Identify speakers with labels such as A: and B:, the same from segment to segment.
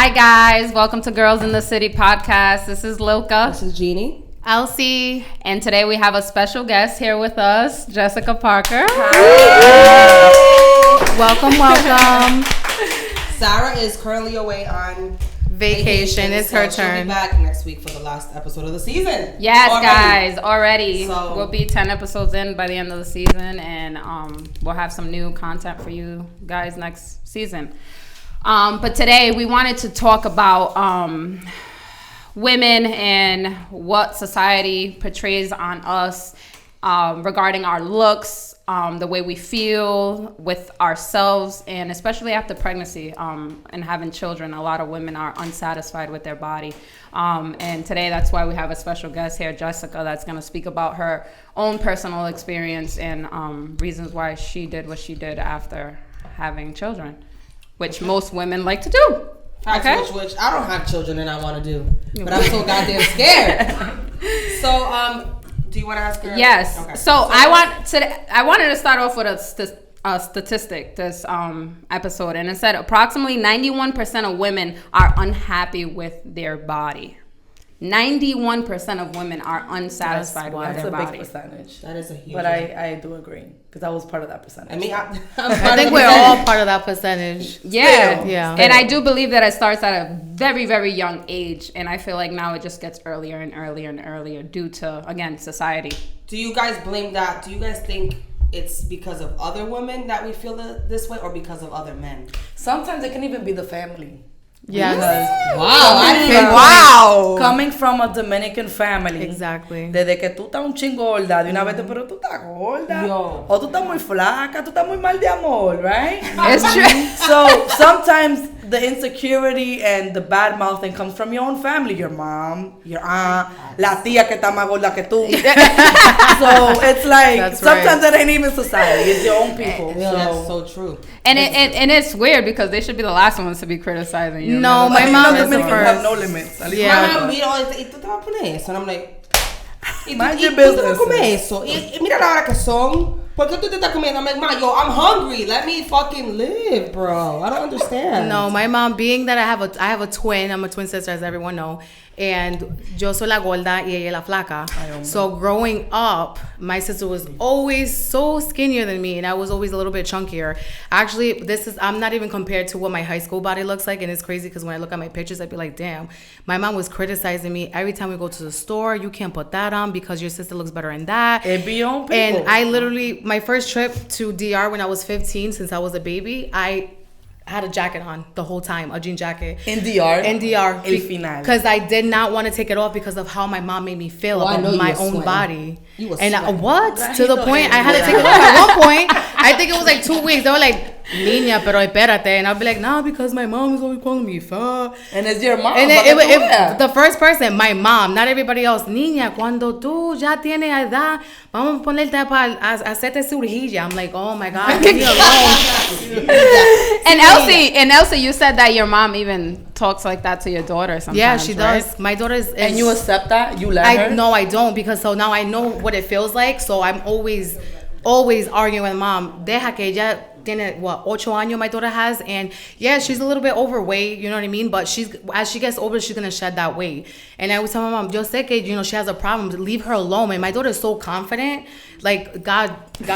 A: Hi guys, welcome to Girls in the City podcast. This is Lilka.
B: This is Jeannie.
A: Elsie. And today we have a special guest here with us, Jessica Parker.
B: Hi.
A: Welcome.
B: Sarah is currently away on
A: vacation. It's her turn.
B: She'll be back next week for the last episode of the season.
A: Yes, guys, already.
B: So,
A: we'll be 10 episodes in by the end of the season, and we'll have some new content for you guys next season. But today we wanted to talk about women and what society portrays on us regarding our looks, the way we feel with ourselves, and especially after pregnancy and having children. A lot of women are unsatisfied with their body. And today that's why we have a special guest here, Jessica, that's going to speak about her own personal experience and reasons why she did what she did after having children, which most women like to do.
B: Okay. Which I don't have children and I want to do, but I'm so goddamn scared. So, do you want to ask her?
A: Yes.
B: Okay.
A: So I wanted to start off with a statistic this episode, and it said approximately 91% of women are unhappy with their body. 91% of women are unsatisfied with their body.
C: That's a big percentage.
B: That is a huge.
C: But I do agree because I was part of that percentage.
B: I mean,
D: I think we're all part of that percentage.
A: Yeah.
D: Yeah.
A: And I do believe that it starts at a very, very young age, and I feel like now it just gets earlier and earlier and earlier due to, again, society.
B: Do you guys blame that? Do you guys think it's because of other women that we feel this way, or because of other men?
C: Sometimes it can even be the family.
D: Yeah.
A: Wow.
C: Coming from a Dominican family.
D: Exactly.
C: Desde que tú estás un chingo gorda, de una vez, pero tú estás gorda.
B: Yo.
C: O tú estás muy flaca, tú estás muy mal de amor, right?
A: It's true.
C: So sometimes the insecurity and the bad mouthing comes from your own family, your mom, your aunt, la tía que está más gorda que tú. So it's like,
D: That's
C: sometimes it ain't even society, it's your own people.
B: Yeah, that's so true.
A: And it's weird because they should be the last ones to be criticizing you.
D: No, my mom is the
C: Dominican have
D: first.
C: no limits. At least
D: Yeah.
B: My mom, you know, y tú te vas a poner eso. And I'm like,
C: Mind your
B: tú te vas a
C: business.
B: comer eso. Y mira la hora que son. ¿Por qué tú te estás comiendo? I'm like, Ma, yo, I'm hungry. Let me fucking live, bro. I don't understand.
D: No, my mom, being that I have a twin, I'm a twin sister, as everyone know, and yo soy la gorda y ella la flaca. So growing up, my sister was always so skinnier than me, and I was always a little bit chunkier. Actually, I'm not even compared to what my high school body looks like, and it's crazy because when I look at my pictures, I'd be like, damn. My mom was criticizing me every time we go to the store. You can't put that on because your sister looks better in that.
C: It be your own people.
D: And I literally, my first trip to DR when I was 15, since I was a baby, I had a jacket on the whole time, a jean jacket.
C: In DR?
D: In DR.
C: El final.
D: Because I did not want to take it off because of how my mom made me feel
B: Oh, I know
D: about
B: you
D: my
B: was
D: own
B: sweating.
D: body.
B: You was
D: and
B: sweating.
D: what?
C: Right,
D: To the
C: no,
D: point,
C: yeah.
D: I had to take it off at one point. I think it was like 2 weeks. They were like, niña, pero espérate. And I'll be like, nah, because my mom is always calling me fat.
C: And it's your mom.
D: And the first person, my mom, not everybody else. Niña, cuando tú ya tienes edad, vamos a ponerte para hacerte cirugía. I'm like, oh my God, leave me alone.
A: And Elsie, you said that your mom even talks like that to your daughter sometimes.
D: Yeah, she
A: right?
D: does. My daughter is.
C: And you accept that? You let her?
D: No, I don't, because so now I know what it feels like. So I'm always arguing with mom. Deja que ella tiene, 8 años my daughter has, and yeah, she's a little bit overweight, you know what I mean? But as she gets older, she's gonna shed that weight. And I always tell my mom, yo sé que, she has a problem, leave her alone. And my daughter is so confident, like God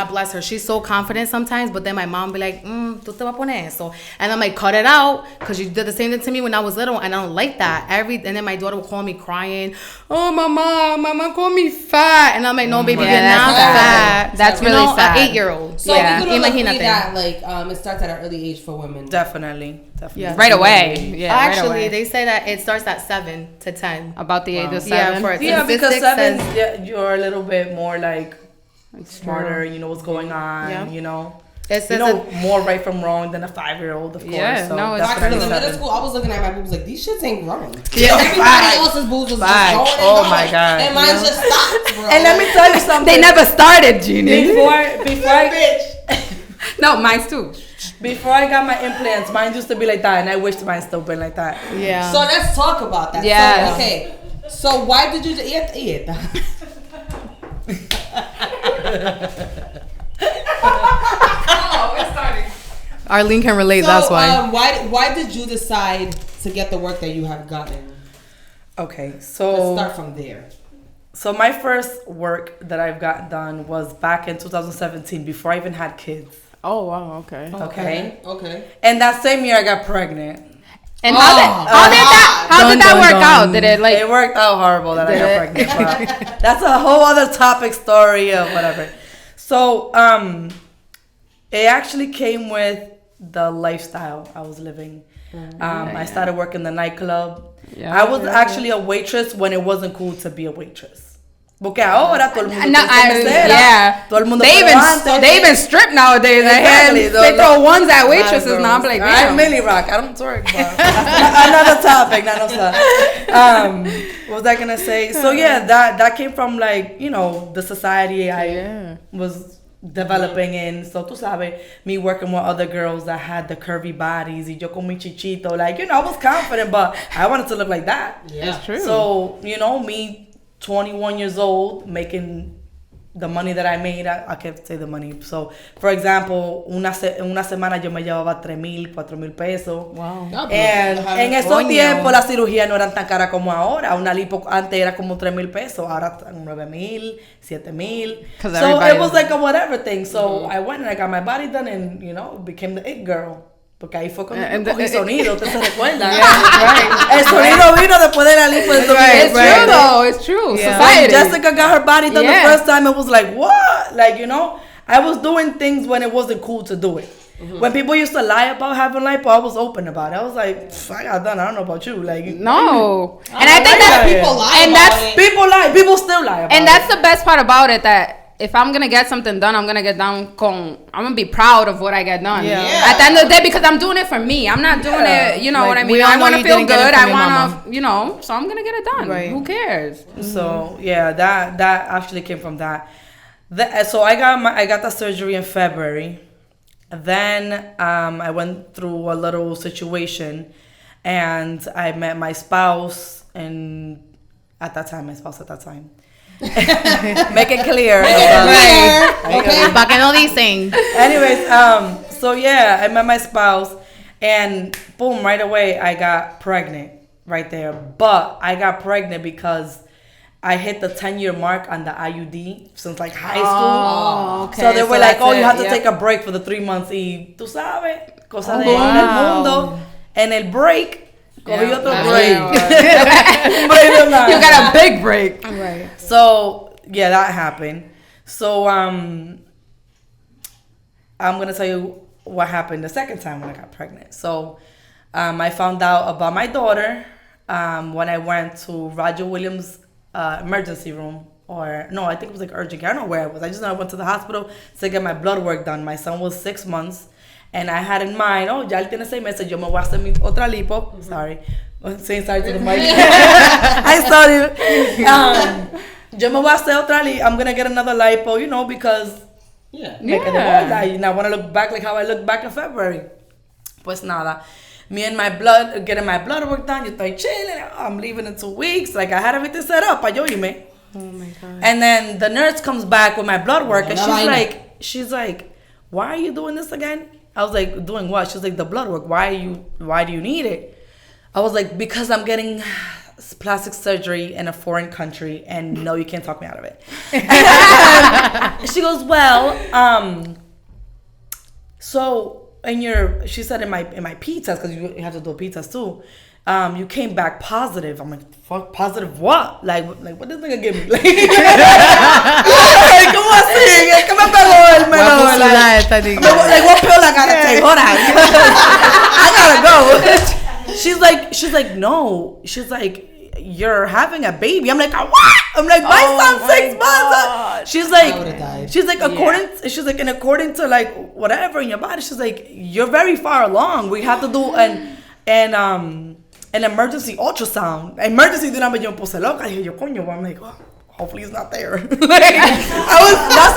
D: bless her. She's so confident sometimes, but then my mom be like, tú te vas a poner eso. And I'm like, cut it out, because you did the same thing to me when I was little, and I don't like that. And then my daughter will call me crying, oh, mama call me fat. And I'm like, no, baby,
A: Yeah,
D: you're not fat.
A: That's really sad.
D: An 8-year-old.
B: So
A: Yeah.
B: we could agree
D: Imagínate.
B: that it starts at an early age for women.
C: Definitely.
D: Yeah.
A: Right away. Yeah,
D: Actually,
A: right away.
D: they say that it starts at 7 to 10.
A: About the age of
D: Yeah,
A: 7.
D: for
C: Yeah, because
D: statistics
C: 7,
D: says-
C: you're a little bit more like
A: It's
C: smarter,
A: true.
C: you know what's going on,
D: Yeah.
C: you know.
D: It
C: You
D: says
C: know more right from wrong than a 5-year-old, of course.
A: Yeah,
C: so
A: no, it's
B: Back in
C: definitely
B: the middle
C: 7.
B: school, I was looking at my boobs like, these shits ain't growing.
D: Yeah.
B: Everybody else's boobs was just
C: Facts.
B: growing and
C: Oh
B: growing.
C: my God.
B: And mine just stopped, bro.
C: And let me tell you something.
A: They never started, Jeannie. No, mine's too.
C: Before I got my implants, mine used to be like that, and I wish mine still been like that.
D: Yeah.
B: So let's talk about that.
A: Yes.
B: So, okay. So why did you eat?
A: Oh, we're starting.
D: Arlene can relate,
B: So,
D: that's why.
B: why did you decide to to get the work that you have gotten?
C: Okay,
B: Let's
C: so
B: start from there.
C: so my first work that I've got done was back in 2017 before I even had kids.
A: Oh wow, okay.
B: Okay.
C: And that same year I got pregnant.
A: And
B: Oh,
A: how did that
C: Dun,
A: work
C: dun,
A: out?
C: dun.
A: Did it like
C: It worked out horrible that I
A: Did
C: got
A: it?
C: pregnant. But that's a whole other topic story of whatever. So it actually came with the lifestyle I was living. I started working the nightclub.
A: Yeah,
C: I was actually a waitress when it wasn't cool to be a waitress. Porque ahora todo el mundo
A: No,
C: quiere ser mesera,
A: yeah.
C: todo el mundo
A: They
C: pero antes-
A: even strip nowadays.
C: Exactly.
A: They throw ones at waitresses
C: Girls.
A: now. I'm like,
C: I'm
A: damn.
C: Millie Rock. I don't twerk, but that's another topic. Not no stuff. What was I gonna say? So yeah, that came from like the society I was developing in. So tú sabes, me working with other girls that had the curvy bodies, y yo con mi chichito, like I was confident, but I wanted to look like that.
B: Yeah.
A: It's true.
C: So me, 21 years old, making the money that I made, I can't say the money. So, for example, una semana yo me llevaba 3,000, 4,000 pesos.
A: Wow.
C: En esos
D: Coño.
C: tiempos las cirugías no eran tan caras como ahora. Una lipo antes era como 3,000 pesos. Ahora están 9,000, 7,000.
A: 'Cause
C: So it
A: everybody-
C: was like a whatever thing. So I went and I got my body done and, became the it girl. Porque ahí fue cuando
A: And
C: yo cogí
A: the-
C: sonido, ¿usted se recuerda?
A: right.
C: El sonido vino después de la lipo de
A: It's
C: Right.
A: true though. It's true.
D: Yeah.
C: When
A: Society.
C: Jessica got her body done
A: Yeah.
C: the first time, it was like, what? Like, I was doing things when it wasn't cool to do it. When people used to lie about having lipo, I was open about it. I was like, I got done. I don't know about you. Like,
A: No. And I
C: like
A: think
C: that.
A: that's
B: People lie
A: and
B: about
A: that's
B: it.
C: people lie. People still lie about
A: and that's
C: it.
A: the best part about it, that if I'm gonna get something done, I'm gonna get done I'm gonna be proud of what I get done.
C: Yeah.
B: Yeah.
A: At the end of the day, because I'm doing it for me. I'm not doing
C: Yeah.
A: it, you know
D: Like,
A: what I
D: we
A: mean?
D: all
A: I
D: know
A: wanna
D: you
A: feel
D: didn't get it
A: good.
D: from
A: I
D: your
A: wanna, so I'm gonna get it done.
D: Right.
A: Who cares?
C: So yeah, that actually came from that. So I got that surgery in February. Then I went through a little situation, and I met my spouse, and at that time. Make it clear.
B: Okay.
D: Pa' que no dicen.
C: Anyways, so yeah, I met my spouse, and boom, right away I got pregnant right there. But I got pregnant because I hit the 10-year mark on the IUD since like high school.
A: Oh, okay.
C: So they were like,
A: that's
C: oh, you
A: it,
C: have to
A: yeah.
C: take a break for the 3 months. Y tú sabes, cosas de
A: wow.
C: el mundo. En el break, cogí
A: Yeah,
C: otro
A: that's
C: break.
A: right.
C: Break de nada.
A: You got a big break.
D: Right.
C: So yeah, that happened. So I'm gonna tell you what happened the second time when I got pregnant. So I found out about my daughter when I went to Roger Williams' emergency room. Or no, I think it was like urgent care. I don't know where I was. I just know I went to the hospital to get my blood work done. My son was 6 months, and I had in mind, oh, ya él tiene 6 meses, yo me voy a hacer mi otra lipo. Sorry, I'm saying sorry to the mic. I started. Yo me voy a hacer otra lipo. I'm gonna get another lipo, because
B: Yeah.
C: me quedé gorda, and I want to look back like how I looked back in February. Pues nada. Me and my getting my blood work done. Yo estoy chilling. I'm leaving in 2 weeks. Like I had everything set up. Pa yo irme.
D: Oh my God.
C: And then the nurse comes back with my blood work, and
B: Yeah,
C: she's like, why are you doing this again? I was like, doing what? She's like, the blood work. Why do you need it? I was like, because I'm getting plastic surgery in a foreign country, and no, you can't talk me out of it. She goes, well, so she said in my pizzas, because you have to do pizzas too. You came back positive. I'm like, fuck, positive what? Like what this nigga give me? Like, ¿cómo así? ¿Qué me pegó el menor? Like, what pill I gotta take? Hold on. I gotta go. She's like, no. She's like, you're having a baby. I'm like, what? I'm like, my son's 6 months. She's
B: I would've died.
C: she's like, according to like whatever in your body, she's like, you're very far along. We have to do an emergency ultrasound. Emergency de una vez yo me puse loca. Dije yo, coño, I'm like, oh, hopefully it's not there. Like, that's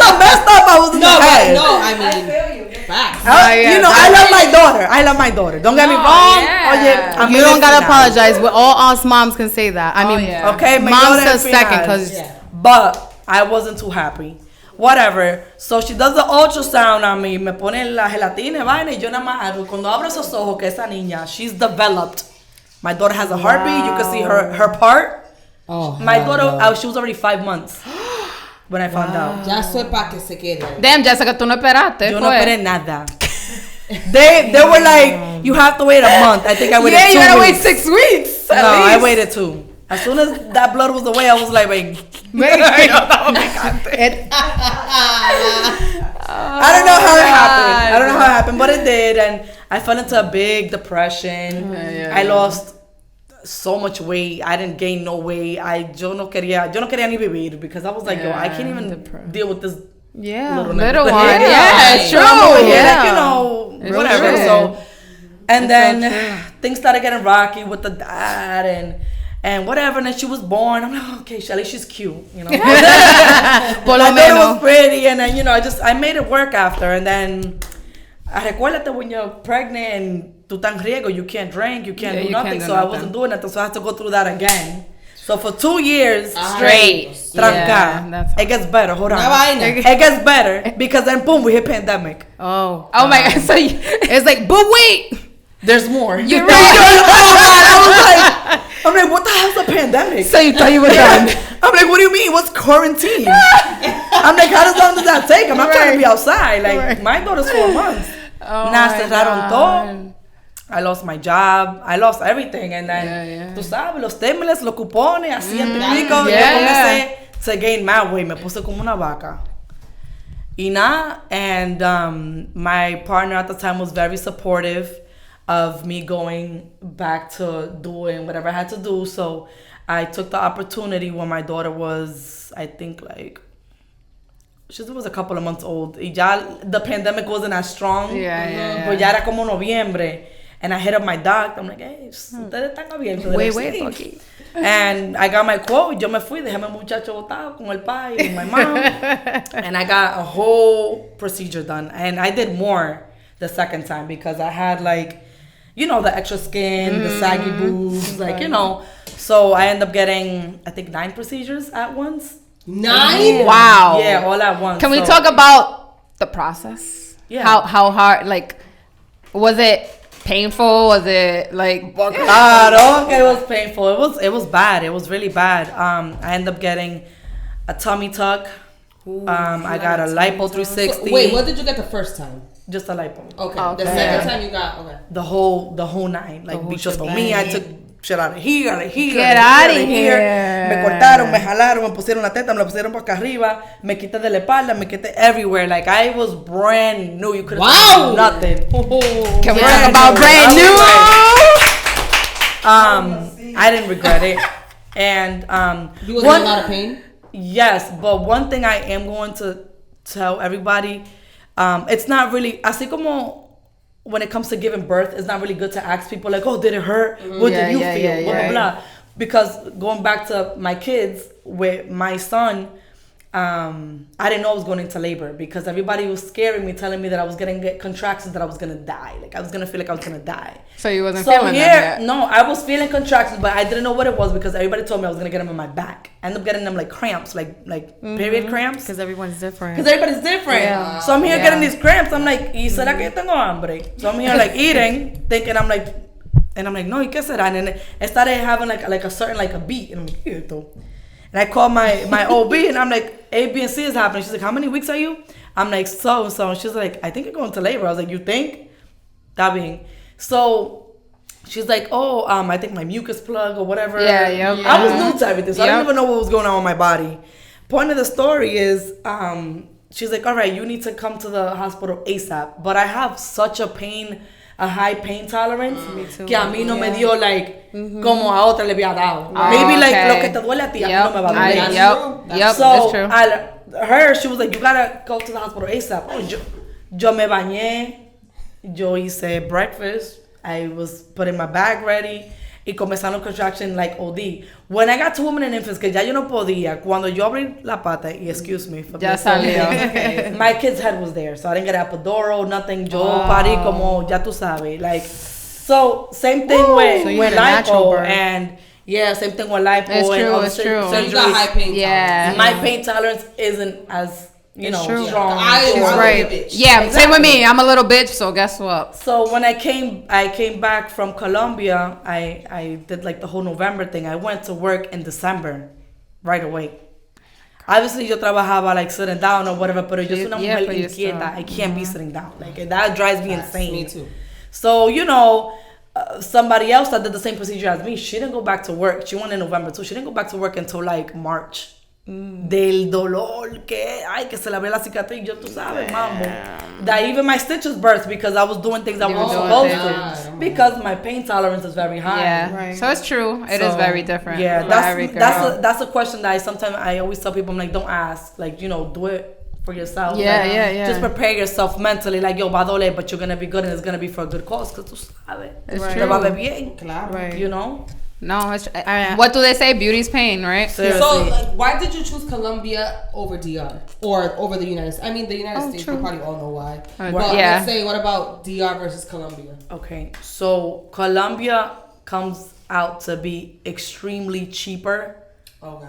C: how messed up I was in the head.
B: I mean, facts.
C: I love my daughter. Don't get me wrong.
A: yeah.
C: Oye,
D: You don't gotta apologize. All us moms can say that. I mean,
A: yeah.
C: Okay, me
D: mom
C: daughter
D: says second because
B: Yeah.
C: But I wasn't too happy. Whatever. So she does the ultrasound on me. Me pone la gelatina y vaina y yo nada más cuando abro esos ojos que esa niña, she's developed My daughter has a heartbeat. You can see her part.
B: Oh,
C: My
B: hell
C: daughter,
B: no.
C: she was already 5 months when I found out.
B: Ya soy pa' que se quede.
A: Damn, Jessica, tú no esperaste.
C: Yo no
A: fue.
C: esperé nada. They were like, you have to wait a month. I think I waited 2 weeks.
A: Yeah, you gotta wait 6 weeks.
C: No, I waited 2. As soon as that blood was away, I was like, wait. I don't know how it happened. I don't know how it happened, but it did. And I fell into a big depression. I lost so much weight. I didn't gain no weight. Yo no quería ni vivir because I was like, yo, I can't even deal with this little
A: one.
C: Yeah,
A: Yeah, it's true.
C: Like, you know,
A: It's
C: whatever.
A: true.
C: So, and
A: It's
C: then things started getting rocky with the dad and whatever. And then she was born. I'm like, okay, Shelly, she's cute, you know.
D: Por lo
C: I thought it
D: menos.
C: was pretty, and then, you know, I made it work after. And then, recuérdate when you're pregnant and tú tan riego, you can't drink, you can't do nothing. So I wasn't doing nothing, so I had to go through that again. So for 2 years straight, tranca.
A: that's
C: It gets better. Hold on.
B: Una vaina.
C: It gets better because then boom, we hit pandemic.
D: Oh.
A: Oh my God. So
D: It's like, but wait.
C: There's more.
A: you're right.
C: I'm like, what the hell's a pandemic?
A: So you thought you were done.
C: I'm like, what do you mean? What's quarantine? I'm like, how long does that take? I'm not trying to be outside. Like, my daughter's 4 months.
A: Oh
C: Nah,
A: my
C: cerraron
A: God.
C: todo. I lost my job. I lost everything. And then, tú sabes, los temblores, los cupones, así y pico. Yo comencé to gain my weight. Me puse como una vaca. Y nada. And my partner at the time was very supportive of me going back to doing whatever I had to do. So I took the opportunity when my daughter was, I think, like, she was a couple of months old. Y ya the pandemic wasn't as strong.
A: Yeah.
C: Pues ya era como noviembre. And I hit up my doctor. I'm like, hey, ustedes están abiertos.
D: Wait,
C: Sí. And I got my quote. Yo me fui, dejé a mi muchacho botado con el pai and my mom. And I got a whole procedure done. And I did more the second time because I had, like, you know, the extra skin, the saggy boobs, like, you know. So I ended up getting, I think, 9 procedures at once.
B: 9?
A: Wow.
C: Yeah, all at once.
A: Can we
C: So-
A: talk about the process?
C: Yeah.
A: How hard? Like, was it painful? Was it like?
C: Claro, it was painful. It was bad. It was really bad. I ended up getting a tummy tuck. I got a lipo 360.
B: So, wait, what did you get the first time?
C: Just a lipo.
B: Okay. The second time you got, okay.
C: The whole 9. Like, bichotomía. I took shit out of here, out of here.
A: Get
C: out of
A: outta
C: here.
A: here.
C: Me cortaron, me jalaron, me pusieron la teta, me la pusieron por acá arriba, me quité de la espalda, me quité everywhere. Like, I was brand new. You couldn't
B: Wow.
C: do nothing.
A: Can we
C: Brand
A: talk about
C: new.
A: brand new?
C: I didn't regret it. And
B: You was in a lot of pain?
C: yes, but one thing I am going to tell everybody, it's not really, así como when it comes to giving birth, it's not really good to ask people like, oh, did it hurt? What did you feel? Blah, blah, blah. Because going back to my kids, with my son, I didn't know I was going into labor because everybody was scaring me, telling me that I was going to get contractions, that I was going to die. Like, I was going to feel like I was going to die.
A: So you wasn't
C: So
A: feeling
C: here,
A: that yet?
C: no, I was feeling contractions, but I didn't know what it was because everybody told me I was gonna get them on my back. I ended up getting them like cramps, like period cramps.
D: Because everyone's different.
C: Because everybody's different.
D: Yeah.
C: So I'm here getting these cramps. I'm like, ¿y será que yo tengo hambre? So I'm here like eating, thinking I'm like, no, ¿y qué será? And then I started having like a certain like a beat, and I'm like, ¿qué esto? And I called my OB, and I'm like, A, B, and C is happening. She's like, how many weeks are you? I'm like, so and so. And she's like, I think you're going to labor. I was like, you think? That being. So she's like, oh, I think my mucus plug or whatever.
A: Yeah.
C: I was new to everything, so I didn't
A: Yep.
C: even know what was going on with my body. Point of the story is, she's like, all right, you need to come to the hospital ASAP. But I have such a high pain tolerance, que a mí no me dio like, como a otra le había dado. Maybe like
A: okay.
C: lo que te duele a ti, a mí no me va a doler.
A: Yep,
C: So,
A: that's true.
C: her, she was like, you gotta go to the hospital ASAP. Oh, yo me bañé, yo hice breakfast, I was putting my bag ready, y comenzaron contraction like OD. When I got to women and infants, que ya yo no podía, cuando yo abrí la pata, y excuse me, for
A: Ya
C: this,
A: salió.
C: my kid's head was there, so I didn't get epidural, nothing. Yo parí como, ya tú sabes, like, so same thing with
D: So you had a natural
C: lipo,
D: birth.
C: and yeah, same thing with lipo
A: It's
C: and
A: true,
C: other
A: it's true.
B: So you got high pain
A: Yeah.
C: My pain tolerance isn't as you know,
D: true.
C: strong.
B: I'm
D: Right.
B: a bitch.
A: Yeah, same with me. I'm a little bitch, so guess what?
C: So when I came back from Colombia, I did like the whole November thing. I went to work in December, right away. Obviously, yo trabajaba like sitting down or whatever, pero yo soy una
A: Yeah,
C: mujer
A: but you're
C: inquieta.
A: still-
C: I can't be sitting down. Like, that drives me insane.
B: Me too.
C: So, you know, somebody else that did the same procedure as me, she didn't go back to work. She went in November too. She didn't go back to work until like March. Del dolor que se le abrió la cicatriz, yo tú sabes, mambo. That even my stitches burst because I was doing things I
A: You were
C: wasn't
A: doing
C: supposed
A: things.
C: to. Because my pain tolerance is very high.
A: Yeah,
D: Right.
A: so it's true. It is
C: So,
A: very different.
C: Yeah,
A: for every girl.
C: that's a question that I always tell people. I'm like, don't ask. Like, you know, do it for yourself.
A: Yeah,
C: Like,
A: yeah.
C: Just prepare yourself mentally. Like, yo, va a doler, but you're gonna be good and it's gonna be for a good cause. Cause tú sabes,
A: It's
C: te
A: true.
C: va a ver bien.
B: Claro.
D: Right.
C: You know.
A: No, it's, what do they say? Beauty's pain, right?
C: Seriously.
B: So, like, why did you choose Colombia over DR or over the United States? I mean, the United States,
A: true.
B: we probably all know why.
A: Uh,
B: But
A: yeah.
B: let's say, what about DR versus Colombia?
C: Okay, so Colombia comes out to be extremely cheaper
B: Okay.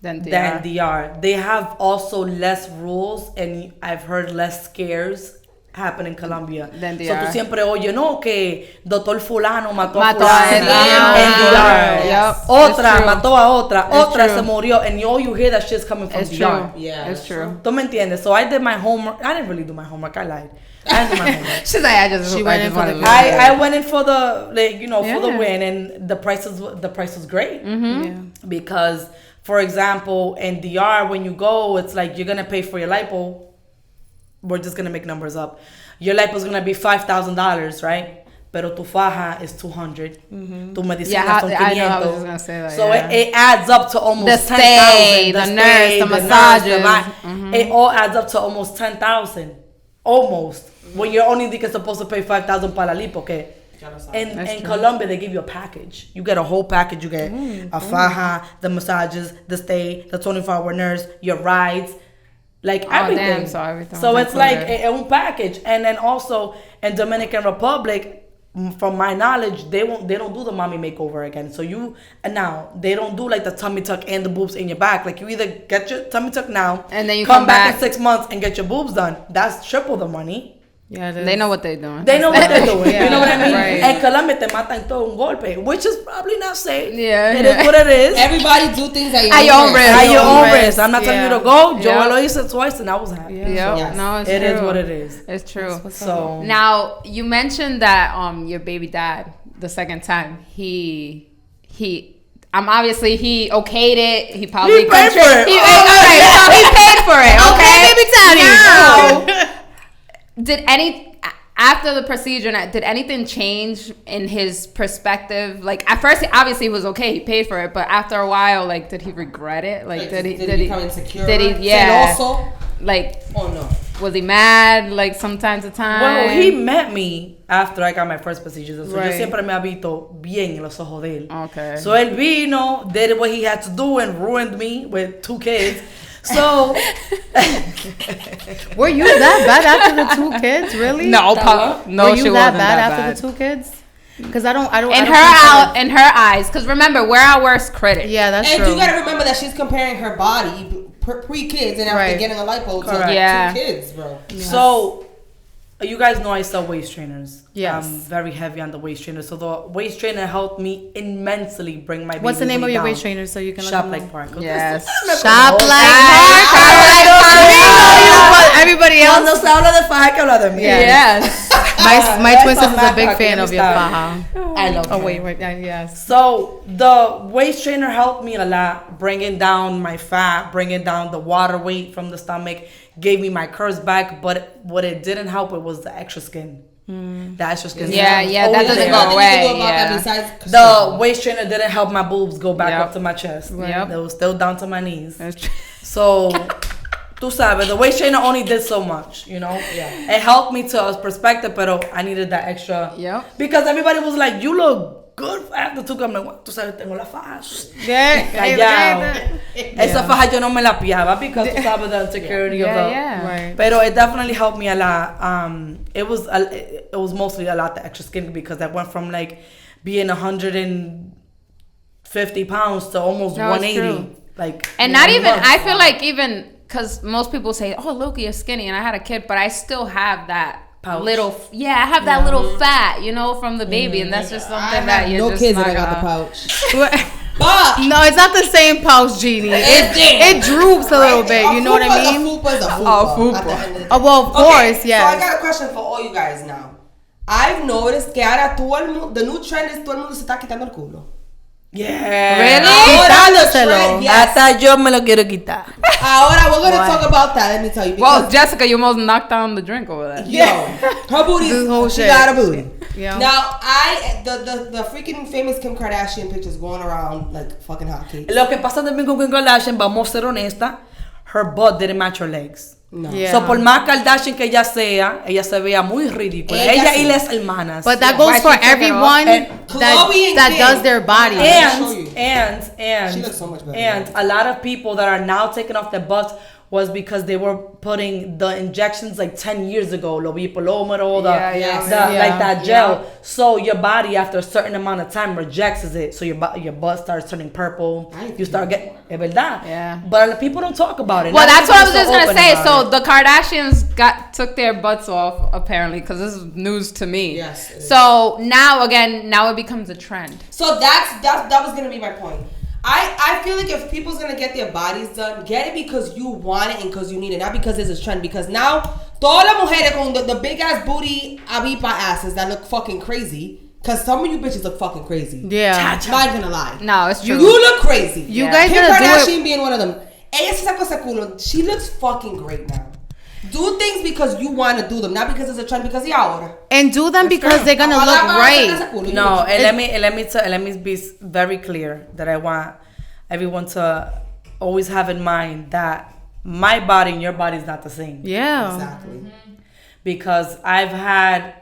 A: Then
C: than DR. They have also less rules and I've heard less scares happen in Colombia.
A: Than
C: So
A: DR.
C: tú siempre oyes, no, que doctor fulano mató
A: Mató
C: a
A: a
C: fulano
A: él.
C: en DR.
A: Yep,
C: Otra
A: it's true.
C: mató a otra.
A: It's
C: Otra
A: true.
C: se murió. And all you hear that shit's coming from
A: It's
C: DR.
A: true.
B: Yeah,
A: it's
B: that's
A: true.
C: ¿Tú me entiendes? So I did my homework. I didn't really do my homework. I lied. I didn't do my homework.
A: She's like, I just
D: She
A: I
D: went
A: just
D: in for the
A: wanted
D: good.
A: to-
C: I went in for the for the
A: Yeah.
C: win, and the price was great
D: Yeah.
C: because, for example, in DR when you go, it's like you're gonna pay for your lipo. We're just gonna make numbers up. Your lipo is gonna be $5,000, right? Pero tu faja is 200. Tu medicina
A: Yeah,
C: son
A: I know, I was
C: 500.
A: just gonna say that,
C: So
A: yeah.
C: it adds up to almost
A: The
C: 10,000.
A: stay, the nurse, the massages.
C: It all adds up to almost 10,000. Almost. When you're only supposed to pay 5,000 para la lipo, okay? In Colombia, they give you a package. You get a whole package. You get a faja, the massages, the stay, the 24-hour nurse, your rides, like everything.
A: Damn, so everything
C: So
A: was
C: it's like
A: included.
C: a package. And then also in Dominican Republic, from my knowledge, they don't do the mommy makeover again. So they don't do like the tummy tuck and the boobs in your back. Like you either get your tummy tuck now
A: And then you
C: come
A: come
C: back in
A: back.
C: 6 months and get your boobs done. That's triple the money.
D: Yeah, it is.
A: They know what they're doing.
C: They know what they're doing. You know what I mean?
A: Right.
C: En Colombia te matan todo un golpe, which is probably not safe.
A: Yeah.
C: It is what it is.
B: Everybody do things at
A: At your own risk.
C: At your own
D: risk.
C: risk. I'm not telling you to
D: Yeah.
C: go. Yo
A: Yeah.
C: lo hice twice and I was happy.
A: Yep.
B: Yes.
A: No, it's
C: It
A: true.
C: is what it is.
A: It's true.
C: So
A: Now you mentioned that your baby dad the second time he obviously he okayed it. He probably
C: He paid for it.
A: He, okay, so he paid for it. Okay,
D: baby daddy.
A: Now, after the procedure, did anything change in his perspective? Like at first, obviously he was okay. He paid for it, but after a while, like, did he regret it? Like, did he
B: become insecure?
A: Did he? Yeah.
B: Also,
A: Like,
B: oh no.
A: was he mad? Like, some time to time.
C: well, he met me after I got my first procedure. So yo
A: Right.
C: siempre me ha visto bien en los ojos de él.
A: Okay.
C: So él vino, did what he had to do and ruined me with 2 kids. So
D: Were you that bad after the 2 kids? Really?
A: No, no,
D: Were
A: she
D: you
A: wasn't
D: that bad
A: that
D: after
A: bad.
D: the 2 kids? Because I don't.
A: In
D: think
A: her eyes, because remember, we're our worst critic.
D: Yeah, that's
B: And
D: true.
B: you gotta remember that she's comparing her body pre-kids and after
D: Right.
B: getting a lipo to
C: Correct.
A: Yeah.
B: 2 kids, bro.
C: So, you guys know I sell waist trainers.
D: Yes.
C: I'm very heavy on the waist trainer. So the waist trainer helped me immensely bring my
D: What's the
C: baby
D: name of
C: weight
D: your
C: down.
D: waist trainer so you can
C: Shop
D: let them
C: Like Park.
A: Yes.
D: Shop like everybody
C: Cuando
D: else.
C: se habla de faja hay que hablar de mí.
A: Yes.
D: My twin
C: That's
D: sister's a big
C: my
D: fan of your
C: style.
D: faja.
C: I love
D: Oh
C: her.
D: wait, yes.
C: So the waist trainer helped me a lot, bringing down my fat, bringing down the water weight from the stomach, gave me my curves back. But what it didn't help it was the extra skin. The extra skin.
A: Yeah,
C: was
A: yeah, that
C: always
A: doesn't
C: there.
A: go
B: Nothing you can do
A: away,
B: about that
A: yeah.
B: besides
C: The waist trainer didn't help my boobs go back
A: Yep.
C: up to my chest.
A: Yep.
C: They were still down to my knees.
A: That's true.
C: So, tú sabes, the waist trainer only did so much, you know?
B: Yeah.
C: It helped me to a perspective, pero I needed that extra.
A: Yep.
C: Because everybody was like, you look good after 2. I'm like, what? Tú sabes, tengo la faja. Callao. Esa faja yo no me la piaba because tú sabes the insecurity of the...
A: Yeah.
D: Right.
C: Pero it definitely helped me a lot. It was mostly a lot the extra skin because I went from like being 150 pounds to almost
A: No, it's
C: 180.
A: true.
C: Like
A: And
C: in
A: not
C: a
A: even,
C: month.
A: I feel like even because most people say, "Oh, Loki is skinny," and I had a kid, but I still have that
C: pouch.
A: little. Yeah, I have that little fat, from the baby, and that's just something that you're
B: no
A: just
B: kids
A: not
B: and I got the
A: gonna-
B: pouch. But
D: No, it's not the same pouch, Genie. It droops a little bit. You know what I mean?
B: A fupa is a fupa.
A: Oh, fupa.
B: At the end of the day.
D: Oh, well, of course,
B: So I
D: yes.
B: got a question for all you guys now. I've noticed que ahora todo el mundo, the new trend is todo el mundo se está quitando el culo.
C: Yeah.
A: Really?
B: Ahora the
D: Quitándoselo.
B: trend, yes.
C: Hasta yo me lo quiero quitar.
B: Ahora we're gonna talk about that. Let me tell you.
A: Well,
B: Because,
A: Jessica, you almost knocked down the drink over there.
B: yo, her booty,
D: This whole
B: she
D: shit.
B: got a booty.
D: Yeah.
B: Now, the freaking famous Kim Kardashian pictures going around like fucking hotcakes.
C: Lo que pasa también con Kim Kardashian, vamos a ser honestas, her butt didn't match her legs.
B: No.
D: Yeah.
C: So, por más Kardashian que ella sea, ella se veía muy ridícula.
B: Ella
C: Ella y
B: sí.
C: las hermanas.
D: But that
A: Yeah.
D: goes
A: Why
D: for
A: she took it off?
D: everyone
C: And
B: Chloe and
D: that
B: Kim.
D: does their body.
B: I'll show you.
C: and
B: She looks so much better.
C: and a lot of people that are now taking off their butts was because they were putting the injections like 10 years ago, lo bipolometer, like that gel. So your body after a certain amount of time rejects it. So your butt starts turning purple. You start getting, es verdad.
A: Yeah.
C: But people don't talk about it.
A: Well,
C: Not
A: that's what I was
C: everybody's
A: just
C: so
A: gonna say.
C: open
A: So
C: about it.
A: the Kardashians took their butts off apparently, because this is news to me.
B: Yes, it is.
A: So now it becomes a trend.
B: So that was gonna be my point. I feel like if people's gonna get their bodies done, get it because you want it and because you need it, not because there's a trend. Because now, todas las mujeres con the big ass booty avipa asses that look fucking crazy. Because some of you bitches look fucking crazy.
D: Yeah.
B: Not gonna lie.
A: No, it's true.
B: You look crazy.
D: You
A: Yeah.
D: guys
B: Kim
D: gotta do
B: Kardashian
D: it.
B: being one of them. Ella se sacó ese culo. She looks fucking great now. Do things because you want to do them, not because it's a trend. Because y ahora.
D: And do them because they're gonna look right.
C: No, and let me be very clear that I want everyone to always have in mind that my body and your body is not the same.
D: Yeah.
B: Exactly.
C: Because I've had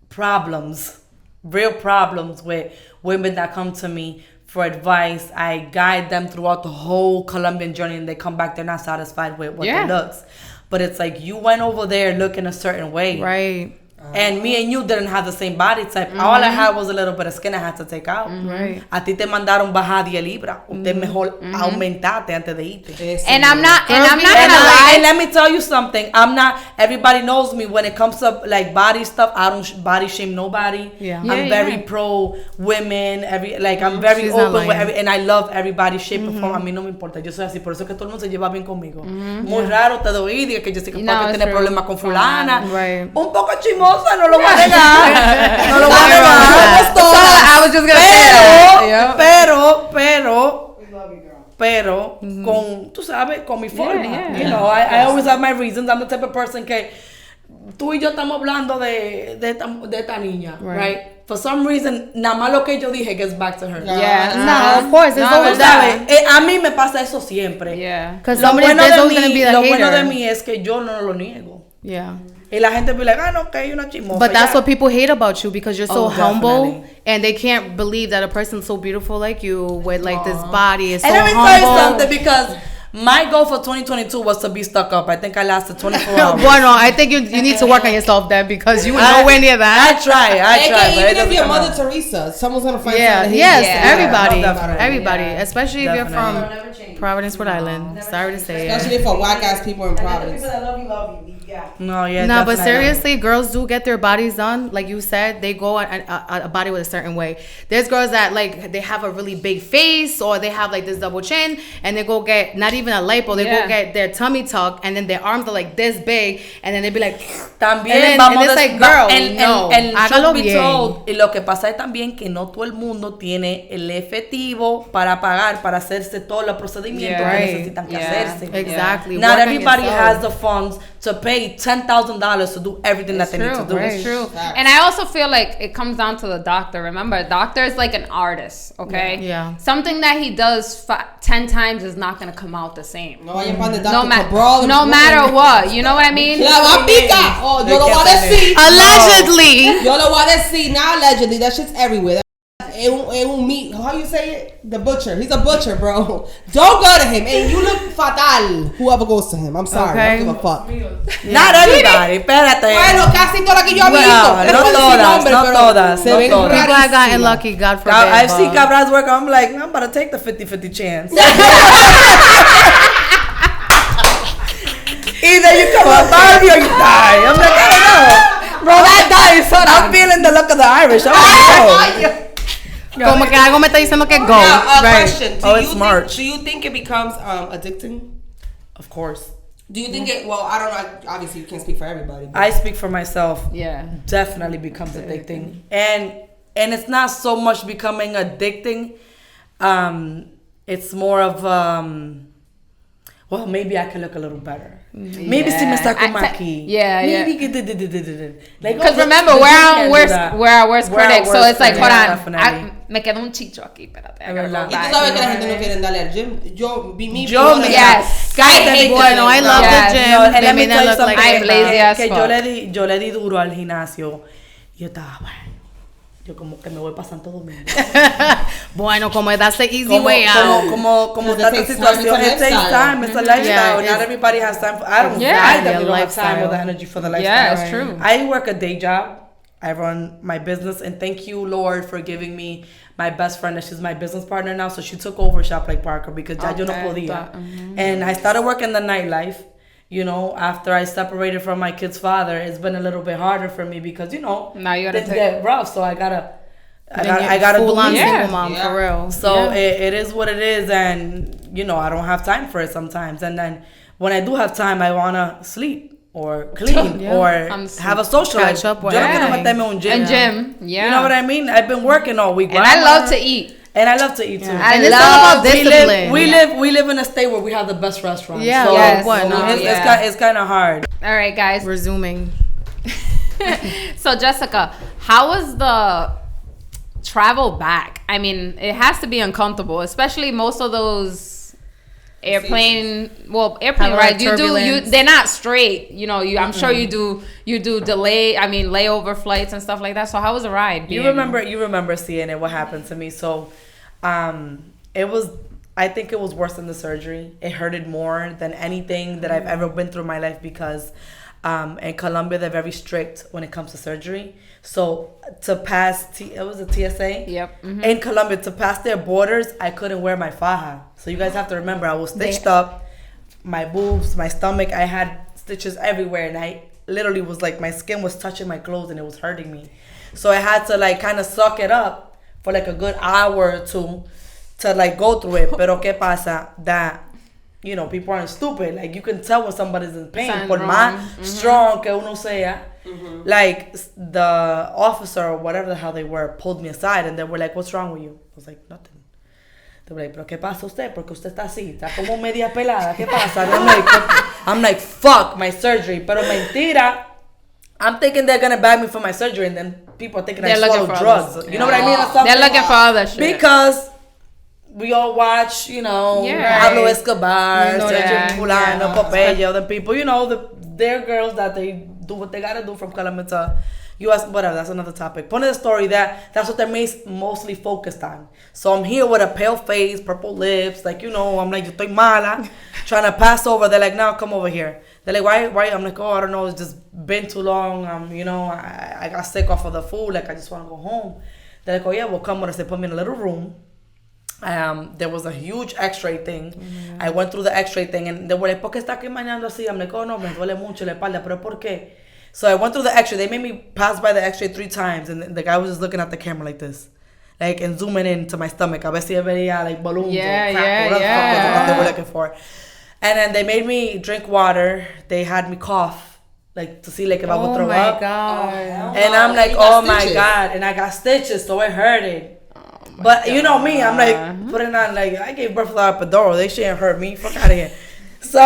C: problems, real problems with women that come to me for advice. I guide them throughout the whole Colombian journey and they come back, they're not satisfied with what
A: Yeah.
C: their looks. But it's like you went over there looking a certain way.
D: Right.
C: And me and you didn't have the same body type. All I had was a little bit of skin I had to take out.
D: Right.
C: A ti te mandaron bajar 10 libras. Usted mejor aumentate antes de irte.
A: And I'm not
D: Girls be
A: gonna
C: And
A: lie.
C: let me tell you something. I'm not. Everybody knows me when it comes to like body stuff. I don't body shame nobody.
D: Yeah.
C: I'm
A: Yeah,
C: very
A: yeah.
C: pro women. I'm very
D: She's not
C: open with
D: lying.
C: and I love everybody shape and form. A mí no me importa. Yo soy así. Por eso es que todo el mundo se lleva bien conmigo. Muy raro te doy diga que yo sé que
A: No,
C: porque
A: it's
C: tiene
A: true.
C: problemas con fulana.
D: Right.
C: Un poco chimosa, no lo voy a negar. No lo voy a
D: Nothing wrong with
C: negar.
D: that.
C: Somos todas.
A: I was just gonna say that.
C: Pero, con, tú sabes, con mi forma.
A: yeah.
C: You know, I always have my reasons. I'm the type of person que tú y yo estamos hablando de esta niña, right? For some reason, nada más lo que yo dije gets back to her.
A: Yeah.
D: No, of course, it's
A: No,
D: always
C: Tú
D: that.
C: sabes, a mí me pasa eso siempre.
A: Yeah.
D: Because
C: Lo
D: somebody
C: bueno,
D: there's
C: de
D: always gonna be
C: mí,
D: the
C: lo bueno de
D: hater.
C: mí es que yo no lo niego.
D: Yeah.
C: Y la gente be like, no, okay, una chismosa.
D: But that's
C: ya.
D: what people hate about you because you're so
C: Oh,
D: humble
C: definitely.
D: and they can't believe that a person so beautiful like you with like this body is so
C: And let me tell you
D: humble.
C: something because my goal for 2022 was to be stuck up. I think I lasted 24 hours.
D: Bueno, I think you need to work on yourself then because you were nowhere near
C: I
D: that.
C: try, but it
B: Even if
C: doesn't
B: you're
C: come
B: Mother
C: out.
B: Teresa, someone's gonna find
D: Yeah,
B: something.
D: yes,
A: Yeah.
D: everybody,
C: No, definitely.
D: everybody,
A: Yeah.
D: especially if you're
C: Definitely.
D: from Providence, Rhode Island. Sorry to say it.
B: Especially for whack ass people in Providence.
C: No, yeah.
D: No, but
C: definitely.
D: seriously, girls do get their bodies done. Like you said, they go at a body with a certain way. There's girls that like they have a really big face or they have like this double chin and they go get not even a lipo. They
A: Yeah.
D: go get their tummy tuck and then their arms are like this big and then they be like.
C: También
D: and then,
C: vamos
D: and it's
C: a
D: like, girl, no,
C: and
D: hágalo
C: truth be
D: bien.
C: told, y lo que pasa es también que no todo el mundo tiene el efectivo para pagar para hacerse todos los procedimientos
A: Yeah.
C: que
D: Right.
C: necesitan que
A: Yeah.
C: hacerse.
D: Exactly.
C: Not
D: Work on
C: everybody
D: yourself.
C: has the funds to pay $10,000 to do everything that they need to do.
A: It's true.
B: Facts.
A: And I also feel like it comes down to the doctor. Remember, a doctor is like an artist, okay?
D: Yeah.
A: Something that he does 10 times is not going to come out the same.
B: No vayan para el
A: No,
B: Dr.
A: ma-
B: Cabral and
A: no
B: fucking-
A: matter what. You know what I mean?
B: La va a picar. Oh, yo lo voy a decir.
D: Allegedly.
B: Yo lo voy a decir. Not allegedly. That shit's everywhere. Es un meat. How you say it? The butcher. He's a butcher, bro. Don't go to him. And you look fatal. Whoever goes to him. I'm sorry.
D: Okay.
B: I don't give a fuck.
C: Not everybody, espérate.
B: Bueno, casi todas las que yo he visto.
C: Well, no
B: puedo decir
C: todas,
B: nombre,
C: no
B: pero
C: todas,
B: se
C: no
B: ven
C: todas.
D: People have gotten
B: rarísimas.
D: lucky, God forbid.
C: I've seen
D: but-
C: Cabras work. I'm like, I'm about to take the 50-50 chance. Either you come a Barbie or you die. I'm like, I don't know.
A: Bro, that dies. Hold
C: I'm
A: on.
C: feeling the look of the Irish. I don't know.
D: Como que algo me está diciendo que go.
B: Now,
D: Right.
B: question.
C: Oh, it's March.
B: Do you think it becomes addicting?
C: Of course.
B: Do you think it? Well, I don't know. Obviously, you can't speak for everybody. But
C: I speak for myself.
A: Yeah.
C: Definitely becomes addicting. And it's not so much becoming addicting. It's more of well, maybe I can look a little better. Maybe si me saco aquí.
A: Yeah,
C: maybe
A: yeah.
C: like,
A: Because
C: oh,
A: remember,
C: the
A: we're
C: gym
A: our
C: can't do
A: worst,
C: that.
A: we're our worst
C: We're our
A: critics. So
C: worst
A: it's like,
C: critic,
A: hold on,
C: definitely.
A: me queda un chicho aquí, espérate. I gotta
C: verdad.
A: go
B: y tú
A: back.
B: sabes que la gente no quiere darle al gym.
C: Yo me-
A: Yes.
B: I hate
D: Bueno, I love
A: Yes.
D: the gym.
C: No, and
D: They
C: let me
D: made
C: tell
D: that
C: you
D: look like
C: something.
A: I'm lazy as
C: que
A: fuck.
C: yo le di duro al gimnasio. Y yo estaba, bueno, yo como que me voy para Santo Domingo.
D: Bueno, como that's the easy way out.
C: como
B: Because it
C: tanta
B: takes time,
C: situación.
B: it's a
C: It takes
B: lifestyle.
C: time. It's a lifestyle.
D: Yeah,
C: Not everybody has time. I don't
A: Yeah.
C: I definitely
D: Yeah,
C: don't have time or
D: lifestyle.
C: the energy for the lifestyle.
A: Yeah, it's true.
C: I work a day job. I run my business, and thank you, Lord, for giving me my best friend. She's my business partner now, so she took over Shop Like Parker because ya yo no
A: Okay,
C: podía. And I started working the nightlife. You know, after I separated from my kid's father, it's been a little bit harder for me because
A: Now you gotta
C: things
A: take-
C: get rough. So I gotta
D: Full
C: do
D: on
C: me.
D: single mom
B: Yeah.
D: for real.
C: So it is what it is, and you know I don't have time for it sometimes. And then when I do have time, I wanna sleep or clean
D: Yeah.
C: or
A: I'm
C: have a social
D: catch
C: life.
D: up with
C: Yo no quiero
D: everything.
C: meterme a un gym.
A: And gym, yeah.
C: You know what I mean? I've been working all week.
A: And I love to eat.
C: And I love to eat too.
D: Yeah.
A: I
D: And it's all
A: love-
D: about
C: We
D: discipline.
C: we live in a state where we have the best restaurants.
D: Yeah,
C: so
A: Yes.
D: bueno.
C: it's kind of hard.
A: All right, guys.
D: Resuming.
A: So Jessica, how was the travel back? I mean, it has to be uncomfortable, especially most of those airplane
D: Have a lot of
A: rides
D: turbulence.
A: they're not straight. You know, I'm sure you do layover flights and stuff like that. So how was the ride?
C: You remember seeing it, what happened to me. So I think it was worse than the surgery. It hurted more than anything that I've ever been through in my life because in Colombia they're very strict when it comes to surgery. So to pass it was a TSA.
A: Yep. Mhm.
C: In Colombia, to pass their borders, I couldn't wear my faja. So you guys have to remember, I was stitched up, my boobs, my stomach, I had stitches everywhere, and I literally was like, my skin was touching my clothes and it was hurting me. So I had to like kind of suck it up for like a good hour or two to like go through it. Pero qué pasa that, you know, people aren't stupid. Like you can tell when somebody's in pain.
A: Something
C: Por
A: wrong.
C: más strong que uno sea, like the officer or whatever the hell they were pulled me aside and they were like, "What's wrong with you?" I was like, "Nothing." They were like, "Pero qué pasa usted? Porque usted está así, está como media pelada. ¿Qué pasa?" And I'm like, "Fuck my surgery." Pero mentira. I'm thinking they're gonna bag me for my surgery, and then people are thinking I
A: They're looking
C: swallowed
A: for
C: drugs.
A: others.
C: You know what I mean? Or something.
A: They're looking for other shit.
C: Because we all watch, you know,
A: Yeah.
C: Pablo Escobar,
D: You know
C: Sergio
A: that.
C: Fulano,
A: Yeah.
C: Popeye, other people, you know, they're girls that they do what they gotta do from Colombia to US, whatever, that's another topic. Point of the story, that's what they're mostly focused on. So I'm here with a pale face, purple lips, like, you know, I'm like, yo estoy mala, trying to pass over. They're like, no, come over here. They're like, why? I'm like, oh, I don't know, it's just been too long. You know, I got sick off of the food, like, I just want to go home. They're like, oh, yeah, well, come with us. They put me in a little room. There was a huge x-ray thing. I went through the x-ray thing and they were like, ¿por qué está aquí mañana así? I'm like, oh no, me duele mucho la espalda, pero ¿por qué? So I went through the x-ray. They made me pass by the x-ray 3 times and the guy was just looking at the camera like this. Like, and zooming into my stomach. A ver si veía like balloons
A: Yeah,
C: or crap,
A: yeah,
C: whatever the fuck was
A: yeah.
C: what they were looking for. And then they made me drink water. They had me cough, like to see like if I would
D: Oh
C: throw
D: my
C: up.
D: god.
C: And I'm like,
B: You got
C: oh my
B: stitches.
C: god. And I got stitches, so it hurted. But you know me, I'm like putting on like I gave birth without epidural. They shouldn't hurt me. Fuck out of here. So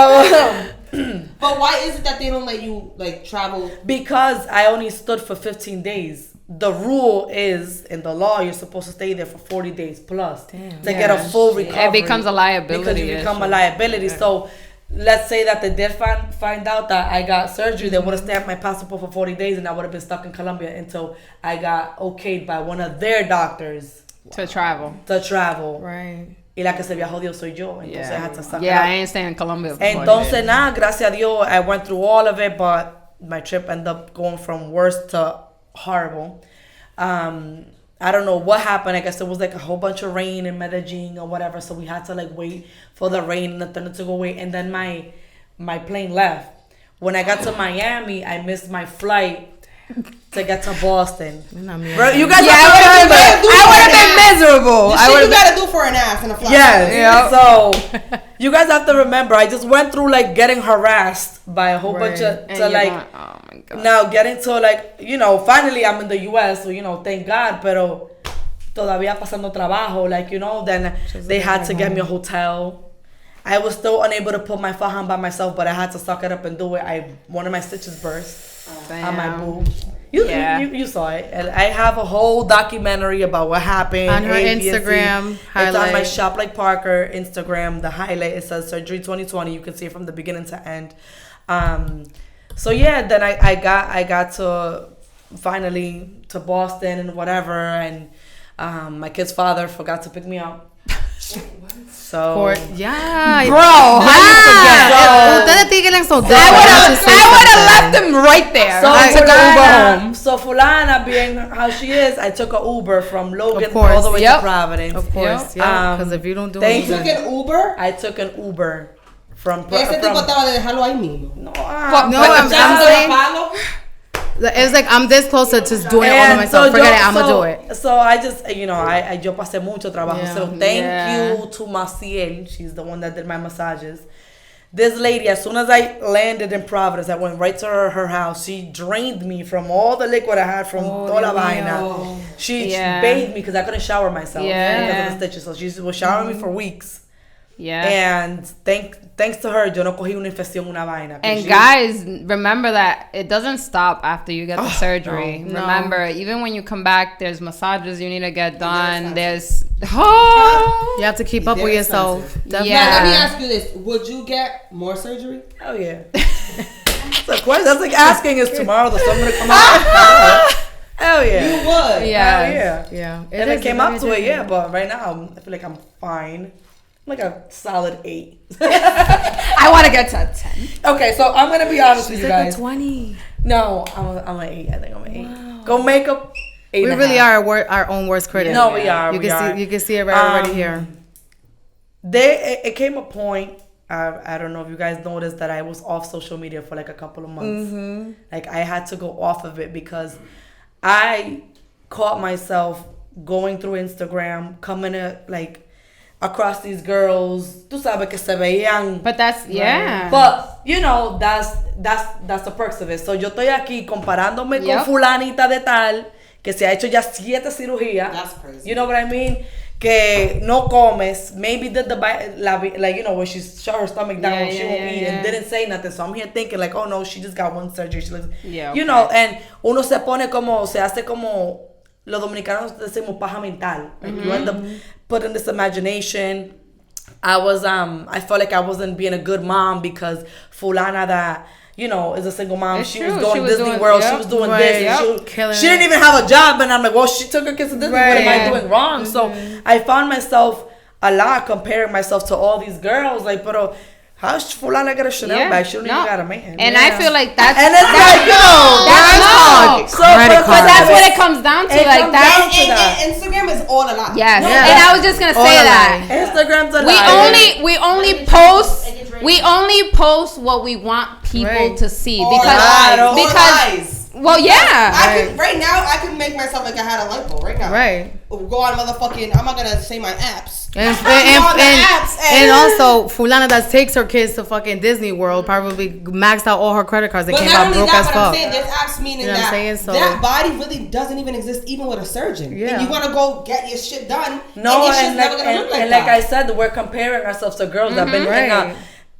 B: But why is it that they don't let you like travel?
C: because I only stood for 15 days. The rule is in the law you're supposed to stay there for 40 days plus to get a full recovery.
A: It becomes a liability.
C: because you become a liability. So let's say that they did find out that I got surgery, they would have stamped my passport for 40 days and I would have been stuck in Colombia until I got okayed by one of their doctors
A: to travel.
C: to travel.
D: Right.
C: Y la que se había jodido soy yo. Entonces I had to suck it
A: Yeah,
C: up.
A: I ain't staying in Colombia. for 40
C: Entonces,
A: days.
C: nada, gracias a Dios, I went through all of it, but my trip ended up going from worse to horrible. I don't know what happened. I guess there was like a whole bunch of rain in Medellin or whatever, so we had to like wait for the rain and the thunder to go away. And then my plane left. When I got to Miami, I missed my flight to get to Boston.
D: Not me.
C: Bro, you guys
A: Yeah,
C: have to remember.
A: I would have been miserable.
B: The
A: I
B: shit
A: would
B: you
A: have
B: gotta do for an ass in a flight.
C: Yes.
A: Yep.
C: So you guys have to remember, I just went through like getting harassed by a whole bunch of
A: been.
C: to like
A: Oh my god.
C: now getting to like, you know, finally I'm in the US, so you know, thank God, pero todavía pasando trabajo, like, you know, then they had to get me a hotel. I was still unable to put my fajan by myself, but I had to suck it up and do it. One of my stitches burst on my boob. You saw it. And I have a whole documentary about what happened
D: On her
C: ABSC.
D: Instagram
C: It's on my
D: highlight.
C: Shop Like Parker Instagram. The highlight, it says Surgery 2020. You can see it from the beginning to end. So yeah, then I got to finally to Boston and whatever, and my kid's father forgot to pick me up. So
D: Yeah.
A: Bro,
D: Yeah. Ustedes tigres so good.
A: I would have left him right there.
C: So
A: I took an Uber home.
C: So Fulana, being how she is, I took an Uber from Logan
D: Of course.
C: all the way
A: Yep.
C: to Providence.
D: Of course,
A: Yeah.
D: yeah. Because if you don't do
C: thank
B: You
D: it,
B: took an Uber.
C: I took an Uber from.
B: Ese tipo estaba de dejarlo ahí mismo.
C: No,
A: Fuck,
D: No,
A: but
D: I'm
B: Dando
D: saying-
B: la palo.
D: it's like I'm this close to just doing it all to
C: and
D: myself. Forget it, I'm gonna do it.
C: So I just, you know, I yo pasé mucho trabajo.
D: Yeah.
C: So thank
A: Yeah.
C: you to Maciel. She's the one that did my massages. This lady, as soon as I landed in Providence, I went right to her house. She drained me from all the liquid I had from toda la vaina. She
A: Yeah.
C: bathed me because I couldn't shower myself
A: Yeah.
C: because of the stitches. So she was showering me for weeks.
A: Yeah.
C: And thanks to her, yo no cogí una infección, una vaina. 'Cause
A: And
C: she-
A: guys, remember that it doesn't stop after you get the surgery.
D: no.
A: Remember, even when you come back, there's massages you need to get done. There's
D: You have to keep up with
B: Very
D: yourself.
B: expensive.
D: Definitely.
A: Yeah.
B: Now, let me ask you this: would you get more surgery?
C: Oh yeah. That's a question. That's like asking, is tomorrow the sun gonna come out? Hell yeah.
B: You would.
A: yeah.
C: Hell yeah.
D: Yeah.
C: If it
D: is
C: came
D: very
C: up to it, yeah.
D: different.
C: But right now, I feel like I'm fine. I'm like a solid 8.
A: I want to get to a 10.
C: Okay, so I'm gonna be honest with you
D: It's like a
C: guys.
D: 20.
C: No, I'm an 8. I think I'm an 8. Go makeup. 8
D: We
C: and a
D: really
C: half.
D: are our own worst critics.
C: No, we are.
D: You
C: we
D: can
C: are.
D: see. You can see it right already here.
C: It came a point. I don't know if you guys noticed that I was off social media for like a couple of months. Like I had to go off of it because I caught myself going through Instagram, coming like across these girls. Tú sabes que se veían.
A: But that's, yeah.
C: But you know, that's the perks of it. So yo estoy aquí comparándome
A: Yep.
C: con fulanita de tal que se ha hecho ya 7 cirugías.
B: That's crazy.
C: You know what I mean? Que no comes. Maybe did like you know when she shut her stomach down,
A: Yeah,
C: she
A: yeah,
C: won't
A: yeah,
C: eat
A: yeah.
C: and didn't say nothing. So I'm here thinking like, oh no, she just got 1 surgery. She looks,
A: Yeah,
C: you
A: okay.
C: know, and uno se pone como se hace como los dominicanos decimos paja mental. Like you end up putting this imagination. I felt like I wasn't being a good mom because fulana that, you know, is a single mom.
A: It's
C: She
A: true.
C: was going
A: She was
C: Disney
A: doing-
C: World. She
A: yep.
C: was doing
D: Right.
C: this.
A: Yep.
C: And
D: Killing
C: she didn't
D: it.
C: even have a job. And I'm like, well, she took her kids to Disney. What am I
A: Right.
C: doing wrong? So I found myself a lot comparing myself to all these girls. Like, pero how's fulana get a Chanel bag? She don't even got a man.
A: And I feel like that's
C: And it's like, yo,
A: that's
C: no.
A: no.
C: So,
D: Credit
C: but
D: card.
A: That's what it comes down to.
C: It
A: Like
C: comes
A: that's
C: down to that.
B: And Instagram is all a lie.
A: yes.
C: Yeah.
A: And I was just gonna
D: All
A: say
D: a
A: that.
C: Instagram's a
A: We
C: lie.
A: only post what we want people
D: Right.
A: to see
B: All
A: because
B: lies. All
A: because
B: lies.
A: well yeah.
B: I could right now. I could make myself like I had a lipo right now.
D: Right.
B: Go on motherfucking. I'm not gonna say my apps.
D: And,
B: Go on the apps
D: and also fulana that takes her kids to fucking Disney World probably maxed out all her credit cards and
B: But
D: came
B: not
D: out
B: only
D: broke
B: that,
D: as
B: but I'm
D: fuck.
B: saying there's apps meaning
D: You know what I'm
B: that
D: saying? So-
B: that body really doesn't even exist even with a surgeon.
D: Yeah.
B: And you want to go get your shit done.
C: No,
B: and your shit's
C: and
B: never
C: like,
B: gonna look like
C: and
B: that.
C: like I said, we're comparing ourselves to girls that have been
D: Right.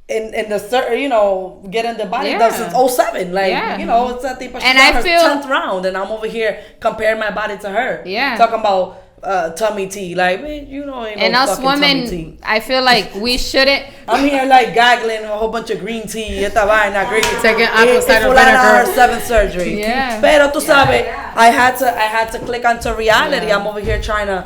C: in the certain, you know, getting the body
A: Yeah.
C: done since 07. Like,
A: Yeah.
C: you know, it's a type of
A: And
C: she's
A: I
C: on her
A: feel-
C: 10th round, and I'm over here comparing my body to her.
A: Yeah.
C: Talking about tummy tea. Like, man, you know, ain't
A: And
C: no
A: us
C: fucking tummy
A: women,
C: tea.
A: I feel like we shouldn't.
C: I'm here like gaggling a whole bunch of green tea. Esta vaina, green tea.
D: Taking apple cider
C: fulana
D: vinegar.
C: her 7th surgery.
A: Yeah.
C: Pero tú sabes, I had to click onto reality. I'm over here trying to.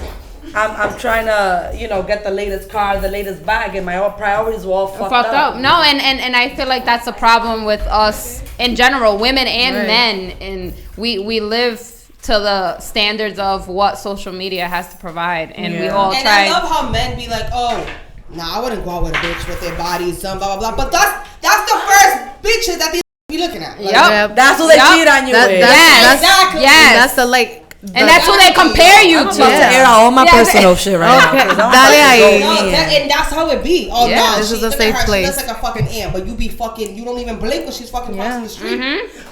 C: I'm trying to, you know, get the latest car, the latest bag, and my priorities were all fucked up.
A: No, and I feel like that's a problem with us in general, women and
D: Right.
A: men, and we live to the standards of what social media has to provide, and we
C: Yeah.
A: all
B: And
A: try.
B: I love how men be like, oh, nah, I wouldn't go out with a bitch with their bodies, blah blah blah. But that's the first bitches that these you looking at? Like,
A: Yep.
C: That's what they
A: Yep.
C: cheat on you with.
A: Yes.
B: Exactly.
A: Yes.
D: That's the like.
A: And that's who they compare you
C: I'm
A: to.
C: about to air out all my
A: Yeah.
C: personal shit right now.
D: Okay.
C: 'cause I'm
D: Dale
C: about to
D: ahí.
C: go
B: No,
C: in.
B: and that's how it be. Oh
A: Yeah,
B: no,
D: this is a
B: look at
D: safe
B: her,
D: place.
B: She looks like a fucking ant, but you be fucking. You don't even blink when she's fucking crossing the street.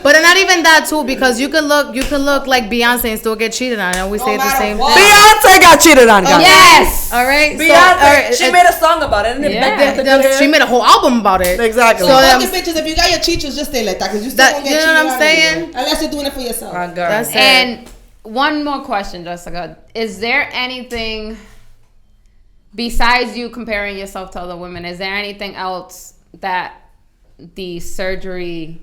D: But not even that too, because you could look like Beyonce and still get cheated on, and we
B: No
D: say the
B: matter
D: same
B: what.
D: thing.
C: Beyonce got cheated on, guys.
A: Yes.
D: All right.
C: Beyonce,
D: So, all right,
C: she made a song about it, and
A: Yeah.
D: she made a whole album about it.
C: Exactly.
D: So
B: Fucking
D: them,
B: bitches, if you got your cheaters, just stay like that, because you still
D: That-
B: gonna
D: you
B: get
D: know
B: cheated
D: what I'm
B: on
D: saying?
B: anyway, unless you're doing it for yourself.
C: My God.
D: That's it.
A: And one more question, Jessica. Is there anything besides you comparing yourself to other women? Is there anything else that the surgery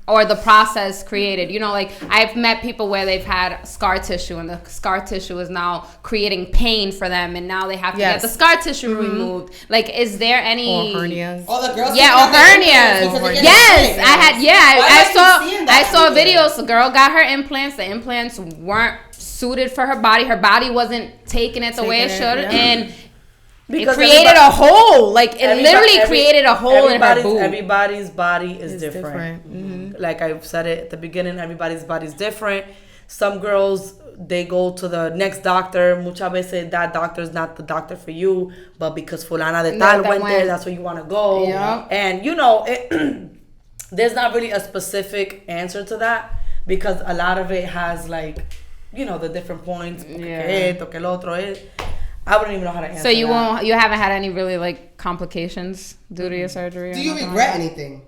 A: or the process created? You know, like I've met people where they've had scar tissue and the scar tissue is now creating pain for them, and now they have to
D: Yes.
A: get the scar tissue removed. Like, is there any
D: or hernias.
B: All the girls.
A: Yeah, or hernias. Yes, I had. Yeah, I saw videos. The girl got her implants. The implants weren't suited for her body. Her body wasn't taking it the way it
D: Taking
A: should,
D: it, yeah.
A: and
C: Because
A: it created a hole. Like it literally
C: every-
A: created a hole in her boob.
C: Everybody's body is
D: It's
C: different.
D: different.
C: Like I've said it at the beginning, everybody's body is different. Some girls, they go to the next doctor. Muchas veces that doctor is not the doctor for you, but because fulana de tal
A: That
C: went there,
A: went.
C: that's where you want to go.
A: Yeah.
C: And you know, there's not really a specific answer to that, because a lot of it has like, you know, the different points.
A: Yeah.
C: Que esto, que el otro. I wouldn't even know how to answer
A: So you
C: that.
A: you haven't had any really like complications due to your surgery? or
B: Do you
A: nothing like
B: regret
A: that?
B: anything?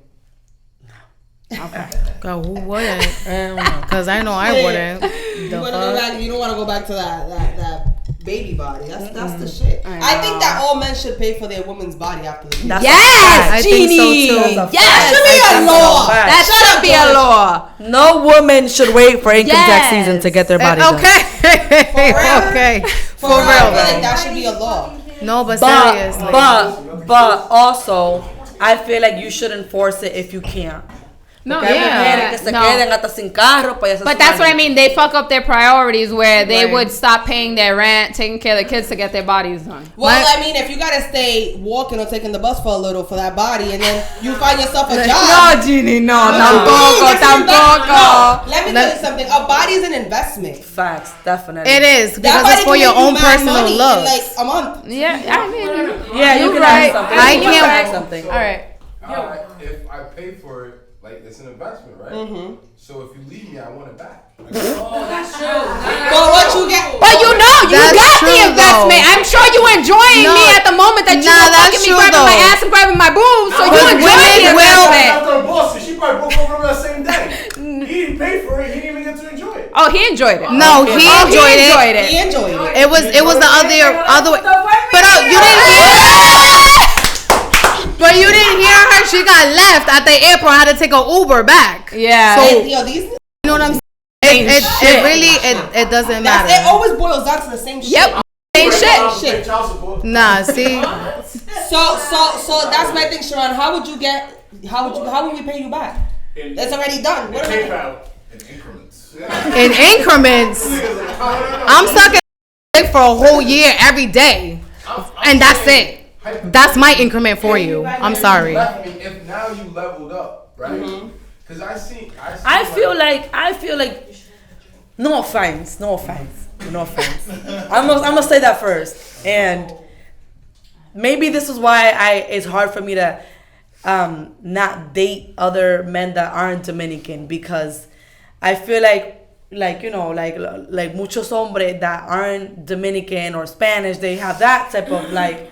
D: God, who wouldn't?
C: I don't know.
D: Because I know I wouldn't.
B: You
D: The
B: wanna go
D: fuck?
B: back? You don't want to go back to that baby body. That's the shit.
A: I
B: I think
A: know.
B: that all men should pay for their woman's body after the.
C: That's
A: Yes,
D: I think so,
A: Jeannie.
D: too.
C: That's a
A: Yes,
C: fact.
B: Should be a
C: That's
B: law.
C: fact.
A: that
B: Shut
A: should
B: up,
A: be a
B: George.
A: law.
C: No woman should wait for income tax
A: Yes.
C: season to get their body done.
D: Okay.
B: real?
D: Okay.
B: For
D: For
B: real, I
D: real.
B: feel like that should be a law.
D: No, but
C: But,
D: seriously.
C: but also, I feel like you should enforce it if you can't.
A: No,
C: Porque hay mujeres
A: yeah,
C: que se
A: no.
C: quedan hasta sin carro para
A: But that's what I mean. They fuck up their priorities where they
D: Right.
A: would stop paying their rent, taking care of the kids to get their bodies done.
B: Well,
D: My-
B: I mean, if you gotta stay walking or taking the bus for a little for that body, and then you find yourself a job.
A: No, Jeannie, no,
B: What do you mean? That's an investment. No, let me tell you something. A body is an investment.
C: Facts, definitely.
D: It is,
B: That
D: because
B: body
D: it's for
B: can
D: your
B: make you
D: own
B: mad
D: personal
B: money in,
D: looks.
B: like a month.
A: Yeah, I mean,
C: Yeah, you
A: You're
C: can
A: right.
C: ask something.
D: I
C: You can
D: can't-
C: ask something.
A: all right.
E: Alright, if I pay for it, like it's an investment, right? So if you leave me, I want it back.
B: But what you get?
A: But you know, you
D: That's
A: got
D: true,
A: the investment.
D: though.
A: I'm sure you enjoying
D: No.
A: me at the moment that you
D: Nah,
A: were
D: that's
A: fucking me,
D: true,
A: grabbing my
D: though.
A: ass and grabbing my boobs. So you
D: But
A: enjoying the
D: women will-
A: investment.
E: After a boss, she probably broke over that same day. He didn't pay for it. He didn't even get to enjoy it.
A: Oh, he enjoyed it.
D: No, he enjoyed it.
B: He enjoyed it.
D: It was the other way. But you didn't hear. But you didn't hear her. She got left at the airport. Had to take a Uber back.
A: Yeah.
D: So
B: And, yo, these.
D: you know what I'm saying? It really it doesn't
B: That's, it
D: matter.
B: always boils down to the same shit.
A: Yep. Ain't shit.
B: Shit.
E: Child support.
D: Nah, see,
B: So that's my thing, Sharon. How would we pay you back? It's already done. What am I-
E: PayPal in increments.
D: in increments, I'm sucking dick for a whole year every day, and that's it. That's my increment for you. I'm sorry.
E: Left me if now you leveled up, right? Because I see.
C: I feel like no offense. I'm gonna say that first, and maybe this is why it's hard for me to not date other men that aren't Dominican, because I feel like you know like muchos hombres that aren't Dominican or Spanish, they have that type of like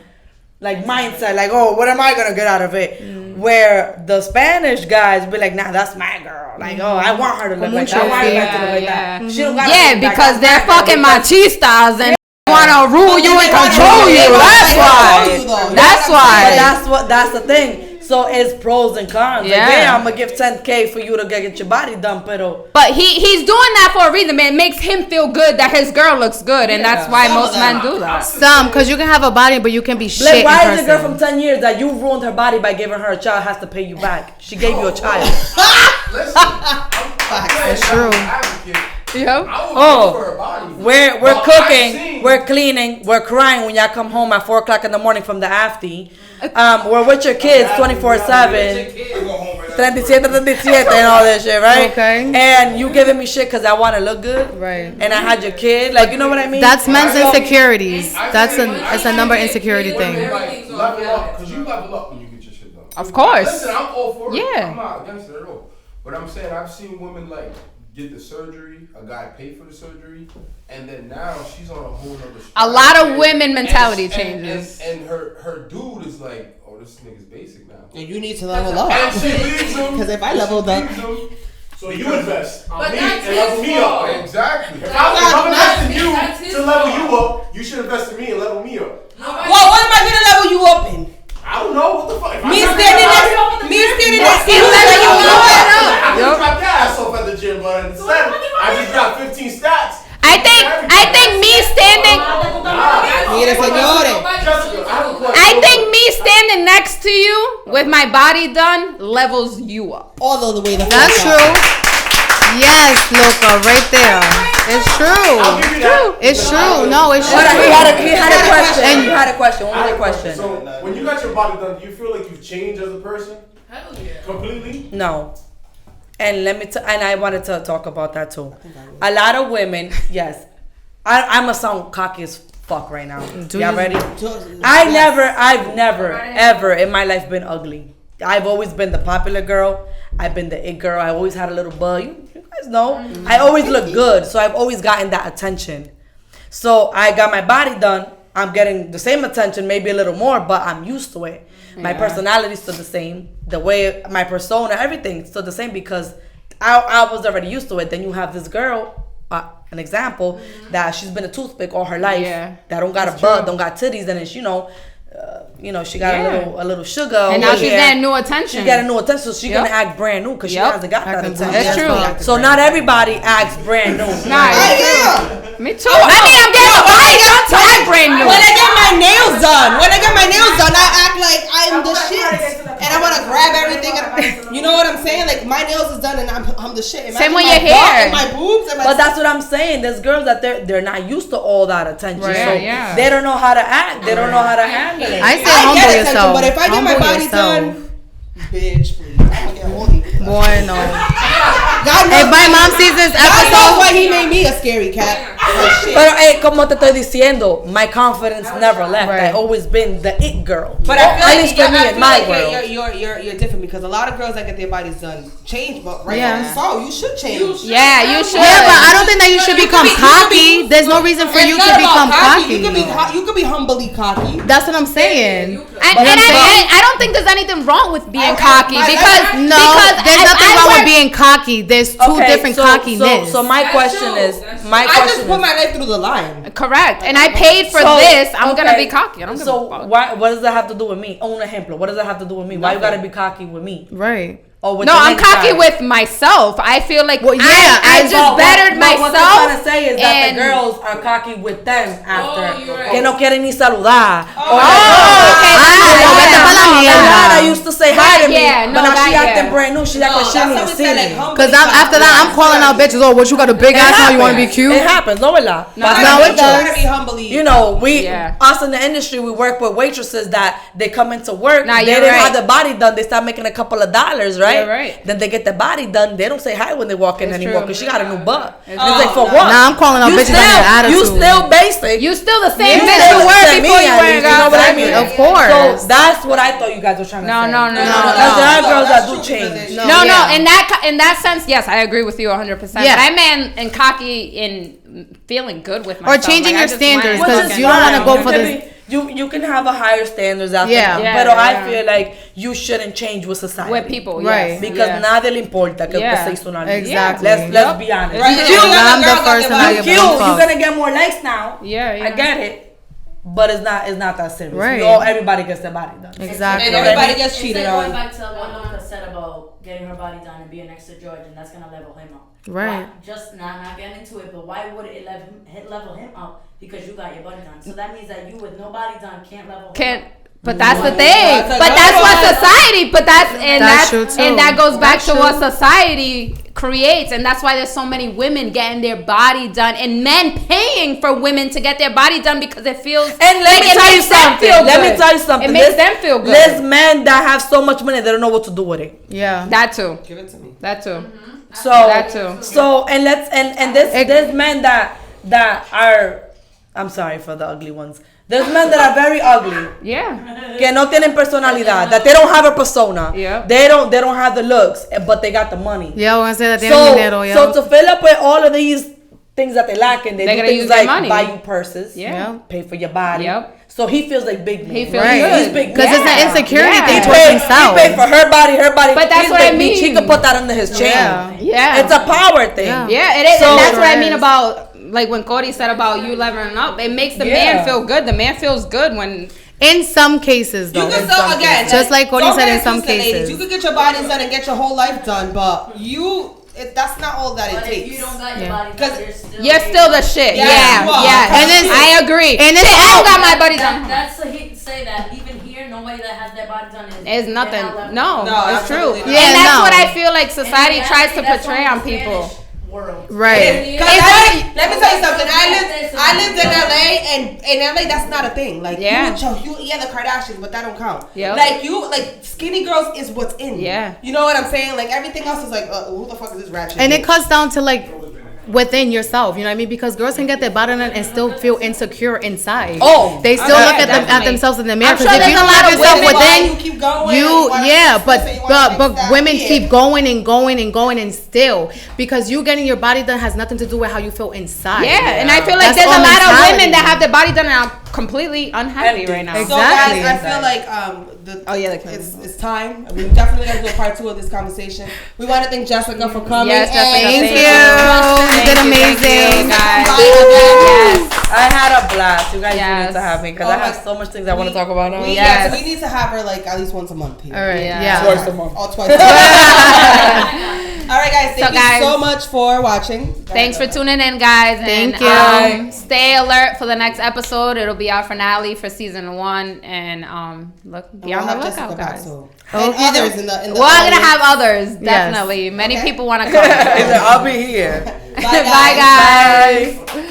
C: mindset, like, oh, what am I gonna get out of it? Where the Spanish guys be like, nah, that's my girl. Like, oh, I want her to look like that. I want her to look like that. She don't gotta
A: Yeah,
C: look like
A: because
C: that.
A: they're fucking machistas and want to rule you and
B: They wanna
A: control
B: rule
A: you.
B: you.
A: That's
B: They
A: why.
B: control you, though.
A: That's
C: But
A: why.
C: that's the thing. So it's pros and cons.
A: Yeah.
C: Like, yeah, I'm gonna give 10K for you to get your body done, pero
A: But he's doing that for a reason, man. It makes him feel good that his girl looks good, and that's why
B: Some of
A: most men
B: them.
A: do that.
D: Some, cause you can have a body, but you can be shit
C: like,
D: in
C: why is a girl from
D: person.
C: 10 years that you ruined her body by giving her a child has to pay you back? She gave you a child.
E: Listen, I'm
D: It's true.
E: advocate.
A: Yep.
E: I would
C: Oh.
E: go for her body.
C: We're
E: But I've
C: cooking,
E: seen-
C: we're cleaning, we're crying when y'all come home at 4 o'clock in the morning from the afty. We're with your kids 24/7. 37, 37 and all that shit, right?
D: Okay.
C: And you giving me shit because I want to look good.
D: Right.
C: And I had your kid. Like, you know what I mean?
D: That's men's
C: So-
D: insecurities. It's a number insecurity
E: Women,
D: thing.
E: like, level up, because you level up when you get your shit done.
A: Of course.
E: Listen, I'm all for it.
A: Yeah.
E: I'm not against it at all. But I'm saying I've seen women like get the surgery, a guy pay for the surgery, and then now she's on a whole nother.
A: A lot of women mentality changes.
E: And her dude is like, oh, this nigga's basic now.
B: And you need to level up.
E: And she leaves him.
B: Because if I leveled up,
F: So you invest on me
G: that's
F: and level me up.
E: Exactly.
F: If I'm investing you
G: That's his
F: to level
G: fault.
F: you up, you should invest in me and level me up.
B: well, what am I gonna level you up in?
F: I don't know what the fuck. If
B: Me
F: I got
B: standing
F: that-
B: next to you,
F: I
B: level you up.
F: just dropped your ass off at the gym, but instead I just dropped 15 stats.
A: I think me standing.
B: Mire, señores.
F: Jessica, I have a question.
A: I think me standing next to you with my body done levels you up.
B: All the way the
D: That's
B: fuck
D: true.
B: up.
D: Yes, Luca, right there. It's
F: I'll
D: true.
F: give you that.
D: It's true. No, it's
C: Hold on,
D: true.
C: he had a question. And you had a question. One
F: I have
C: more
F: a question.
C: question.
F: So when you got your body done, do you feel like you've changed as a person
G: Hell yeah.
F: completely?
C: No. And and I wanted to talk about that too. A lot of women, yes. I'm gonna sound cocky as fuck right now. Y'all
D: you-
C: ready? I've never, ever in my life been ugly. I've always been the popular girl. I've been the it girl. I always had a little buzz. You guys know. I always look good, so I've always gotten that attention. So I got my body done. I'm getting the same attention, maybe a little more, but I'm used to it. My personality's still the same. The way my persona, everything's still the same because I was already used to it. Then you have this girl, an example, that she's been a toothpick all her life.
A: Yeah.
C: That don't got a butt, don't got titties, and it's she got a little sugar.
A: And now
C: over
A: she's
C: here.
A: getting new attention.
C: She getting new attention, so she's
A: Yep.
C: gonna act brand new because she
A: Yep.
C: hasn't got that
D: Acting
C: attention.
A: That's true.
C: So not everybody acts brand new.
A: Nah,
B: Oh, yeah.
A: me too. I mean, I'm getting a body done to act brand new.
B: When I get my nails done, I act like I'm the shit. And I want to grab everything. You know what I'm saying? Like, my nails is done and I'm the shit. Imagine
A: Same with
B: my
A: your
B: butt
A: hair.
B: and my boobs. And my
C: But that's what I'm saying. There's girls that they're not used to all that attention,
A: Right.
C: so
A: Yeah.
C: they don't know how to act. They don't know how to handle it.
D: I say
B: I
D: humble
B: get attention,
D: yourself.
B: but if I get my
D: Humble
B: body
D: yourself.
B: done, bitch, please. I'm gonna get holy.
D: Boy, no.
B: God knows
D: If my mom sees this
B: God knows
D: episode,
B: why he made me a scary cat. Oh, shit.
C: Pero como te estoy diciendo, my confidence never left.
D: Right.
C: I always been the it girl.
B: But I feel
C: at
B: like,
C: least for me in my world.
B: you're different because a lot of girls that get their bodies done change, but right
D: Yeah.
B: now, so you should change.
A: Yeah, you should.
D: yeah, but I don't think that you should
B: You
D: become
B: could be- you could be-
D: cocky. There's no reason for
B: It's
D: you
B: not
D: to
B: about
D: become cocky.
B: You could be humbly cocky.
D: That's what I'm saying.
A: I don't think there's anything wrong with being cocky because
D: No,
A: because
D: there's nothing
A: I
D: wrong with
A: work-
D: being cocky. There's two different cockiness.
C: So my
G: That's
C: question
G: true.
C: is,
G: That's
C: my
B: I
C: question
B: just put
C: is,
B: my life through the line.
A: Correct, and I paid for
C: so,
A: this. I'm gonna
C: okay,
A: be cocky. I don't give
C: so
A: a fuck.
C: what does that have to do with me? Un ejemplo. What does that have to do with me? Why you gotta be cocky with me?
D: Right.
C: Or with
A: No,
C: the
A: I'm
C: next
A: cocky
C: guy?
A: with myself. I feel like
D: Well, yeah,
A: I just bettered
C: What I'm
A: myself.
C: trying to say is that
A: and-
C: the girls are cocky with them after.
G: you're right.
C: Que no quieren ni saludar. Or
A: okay.
D: vete pa' la mierda.
C: Lana used to say hi to me,
A: Yeah, no,
C: but now she
A: that,
C: acting
A: yeah.
C: brand new. She act like she didn't even see me.
D: Cause after that, I'm calling out bitches. Oh, what you got a big ass now? You want to be cute?
C: It happens, no, verdad?
D: No, it does.
B: Be humbly.
C: You know,
A: Yeah.
C: us in the industry, we work with waitresses that they come into work.
A: Nah,
C: they
A: you're
C: didn't
A: right.
C: have the body done. They start making a couple of dollars, right?
A: You're right.
C: Then they get the body done. They don't say hi when they walk in
A: It's
C: anymore
A: true.
C: because she got a new butt.
A: It's
C: It's like for
B: true.
C: what?
D: Nah, I'm calling out
C: You
D: bitches on
C: still-
D: their attitude.
C: You still basic.
A: You still the same
C: You
A: bitch
C: still
A: you were
C: to me,
A: before you
C: at
A: were
C: least, you know what I mean?
D: Of course.
C: So that's what I thought you guys were trying to
A: No,
C: say.
A: no, no, no,
C: Because there are
B: no,
C: girls
B: that's
C: that do
B: true,
C: change.
B: because
D: No.
A: No,
D: yeah.
A: in that sense, yes, I agree with you 100%.
D: Yeah.
A: But I meant in cocky in feeling good with myself.
D: changing
A: Like, I
D: your
A: just
D: standards,
A: went-
C: Which
D: 'cause
C: is
D: you don't wanna
C: fine.
D: go
C: You
D: for
C: can
D: this-
C: be- You can have a higher standards after.
D: Yeah.
A: Yeah,
C: But I
A: yeah.
C: feel like you shouldn't change with society.
A: with people,
D: Right.
A: yes,
C: Because
A: yeah.
C: nadie le importa que
A: Yeah.
C: usted se hizo una vida.
D: Exactly.
C: Let's be honest.
B: Right.
C: You
B: Yeah,
C: cute.
B: yeah.
D: I'm the
B: Girl got
D: first
B: their
D: and I
B: body
D: give
C: You
D: a
C: cute.
D: fuck.
C: You're gonna get more likes now.
A: Yeah, yeah.
C: I get it. But it's not that serious.
D: Right.
C: Everybody gets their body done.
D: Exactly.
B: And everybody gets
H: It's
B: cheated
H: like going
B: on.
H: back to what Luca said about getting her body done and being next to George, and that's gonna level him up.
D: Right.
H: Why, just not getting into it, but why would it level him up? Because you got your body done. So that means that you with no body done can't level him
A: Can't
H: up.
A: But that's the thing.
B: That's a
A: But
B: good
A: that's what
B: one.
A: society. But
D: That's true, too.
A: and that goes back
D: That's
A: to what
D: true.
A: society creates, and that's why there's so many women getting their body done, and men paying for women to get their body done because it feels.
C: And let me
A: it
C: tell you
A: makes them
C: something.
A: feel
C: Let me
A: good.
C: tell you something.
A: It makes them feel good.
C: There's men that have so much money they don't know what to do with it.
D: Yeah.
A: That too.
B: Give it to me.
A: That too.
C: So
A: That too.
C: So and let's and there's men that are, I'm sorry for the ugly ones. There's men that are very ugly.
A: Yeah.
C: Que no tienen personalidad. That they don't have a persona.
A: Yeah.
C: They don't have the looks, but they got the money.
D: Yeah, we're gonna say that tienen
C: So,
D: dinero, yeah.
C: so to fill up with all of these things that they lack, and they
A: They're
C: do
A: gonna
C: things
A: use their
C: like
A: money.
C: buy you purses,
A: Yeah.
C: pay for your body.
A: Yep.
C: So he feels like big man.
A: He feels
D: Right.
A: good.
C: He's big
D: Because
C: man.
D: it's an insecurity
A: Yeah.
D: thing
C: He
D: towards
C: paid,
D: himself.
C: he paid for her body.
A: But that's
C: He's
A: what I
C: big bitch. He
A: mean.
C: could put that under his chain.
D: Yeah.
A: Yeah.
C: It's a power thing.
D: Yeah.
A: Yeah, it is,
C: So-
A: and that's what I
D: Sure
A: mean
D: is.
A: about like when Cody said about you leveling up. It makes the
C: Yeah.
A: man feel good. The man feels good when
D: In some cases,
B: You
D: though.
B: can still again,
D: Just like Cody
B: don't
D: said in
B: get
D: some
B: twisted, ladies.
D: cases.
B: You could get your bodies done and get your whole life done, but that's not all that it
H: But if
B: takes.
H: you don't got your
D: Yeah.
H: body
B: Because
H: done,
A: you're still the shit.
B: Yeah,
A: Yeah,
B: you are.
A: yeah.
D: And then-
A: I agree.
D: and
A: And
D: it's
A: I don't
D: all-
A: got my body
H: That,
A: done.
H: that's a hate to say that even here, nobody that has their body done is
A: It's nothing.
H: they're not
A: No,
B: No,
A: it's true.
B: absolutely not.
A: And
D: Yeah,
A: that's
D: no.
A: what I feel like
H: In
A: society
H: reality,
A: tries to
H: that's
A: portray
H: only
A: on people.
H: Spanish World.
D: Right.
B: Cause let me tell you something. I lived in LA, and in LA that's not a thing. Like
A: Yeah.
B: the Kardashians, but that don't count.
A: Yep.
B: Like skinny girls is what's in.
A: Yeah.
B: You know what I'm saying? Like everything else is like, who the fuck is this ratchet?
D: And it
B: bitch?
D: cuts down to like within yourself, you know what I mean? Because girls can get their body done and still feel insecure inside.
C: Oh,
D: they still
A: yeah,
D: look at
A: definitely.
D: themselves in the mirror.
A: I'm sure
D: Because if
A: there's
D: you
A: a
D: don't
A: lot
D: love
A: of
D: yourself
A: women
D: within,
B: you keep going.
D: you
B: wanna
D: yeah,
B: fix this and you wanna
D: but
B: fix that.
D: women
B: Yeah.
D: keep going and going and going and still because you getting your body done has nothing to do with how you feel inside.
A: Yeah, and I feel like
D: That's
A: there's a
D: all
A: lot of
D: mentality.
A: women that have their body done and are completely unhappy
C: Empty.
A: right now.
B: So
D: Exactly.
B: guys, I feel like
A: Oh, yeah, the camera.
B: it's time. We definitely gotta do a part 2 of this conversation. We want to thank Jessica for coming.
A: Yes, Jessica,
D: Thank
A: thank
D: you.
A: you.
D: You did
A: Thank you,
D: amazing.
A: guys.
B: Yes.
C: I had a blast. You guys
A: Yes.
C: need to have me because
B: Oh
C: I
B: my-
C: have so much things I want to talk about now.
B: We,
A: Yes.
B: we need to have her like at least once a month here.
D: All right.
A: Yeah.
D: Yeah.
C: Twice a month.
B: All twice. A month. All right, guys. Thank
A: So,
B: you
A: guys,
B: so much for watching.
A: Thanks for tuning in, guys.
D: Thank
A: and,
D: you.
A: Stay alert for the next episode. It'll be our finale for season 1, and look, be
B: We'll
A: on the
B: have Jessica
A: lookout,
B: back
A: guys.
B: soon.
D: Okay.
B: And others in the
A: We're gonna
B: audience.
A: have others, definitely. Many
B: Okay.
A: people want to come.
C: I'll be here.
B: Bye, guys.
A: Bye, guys.
C: Bye.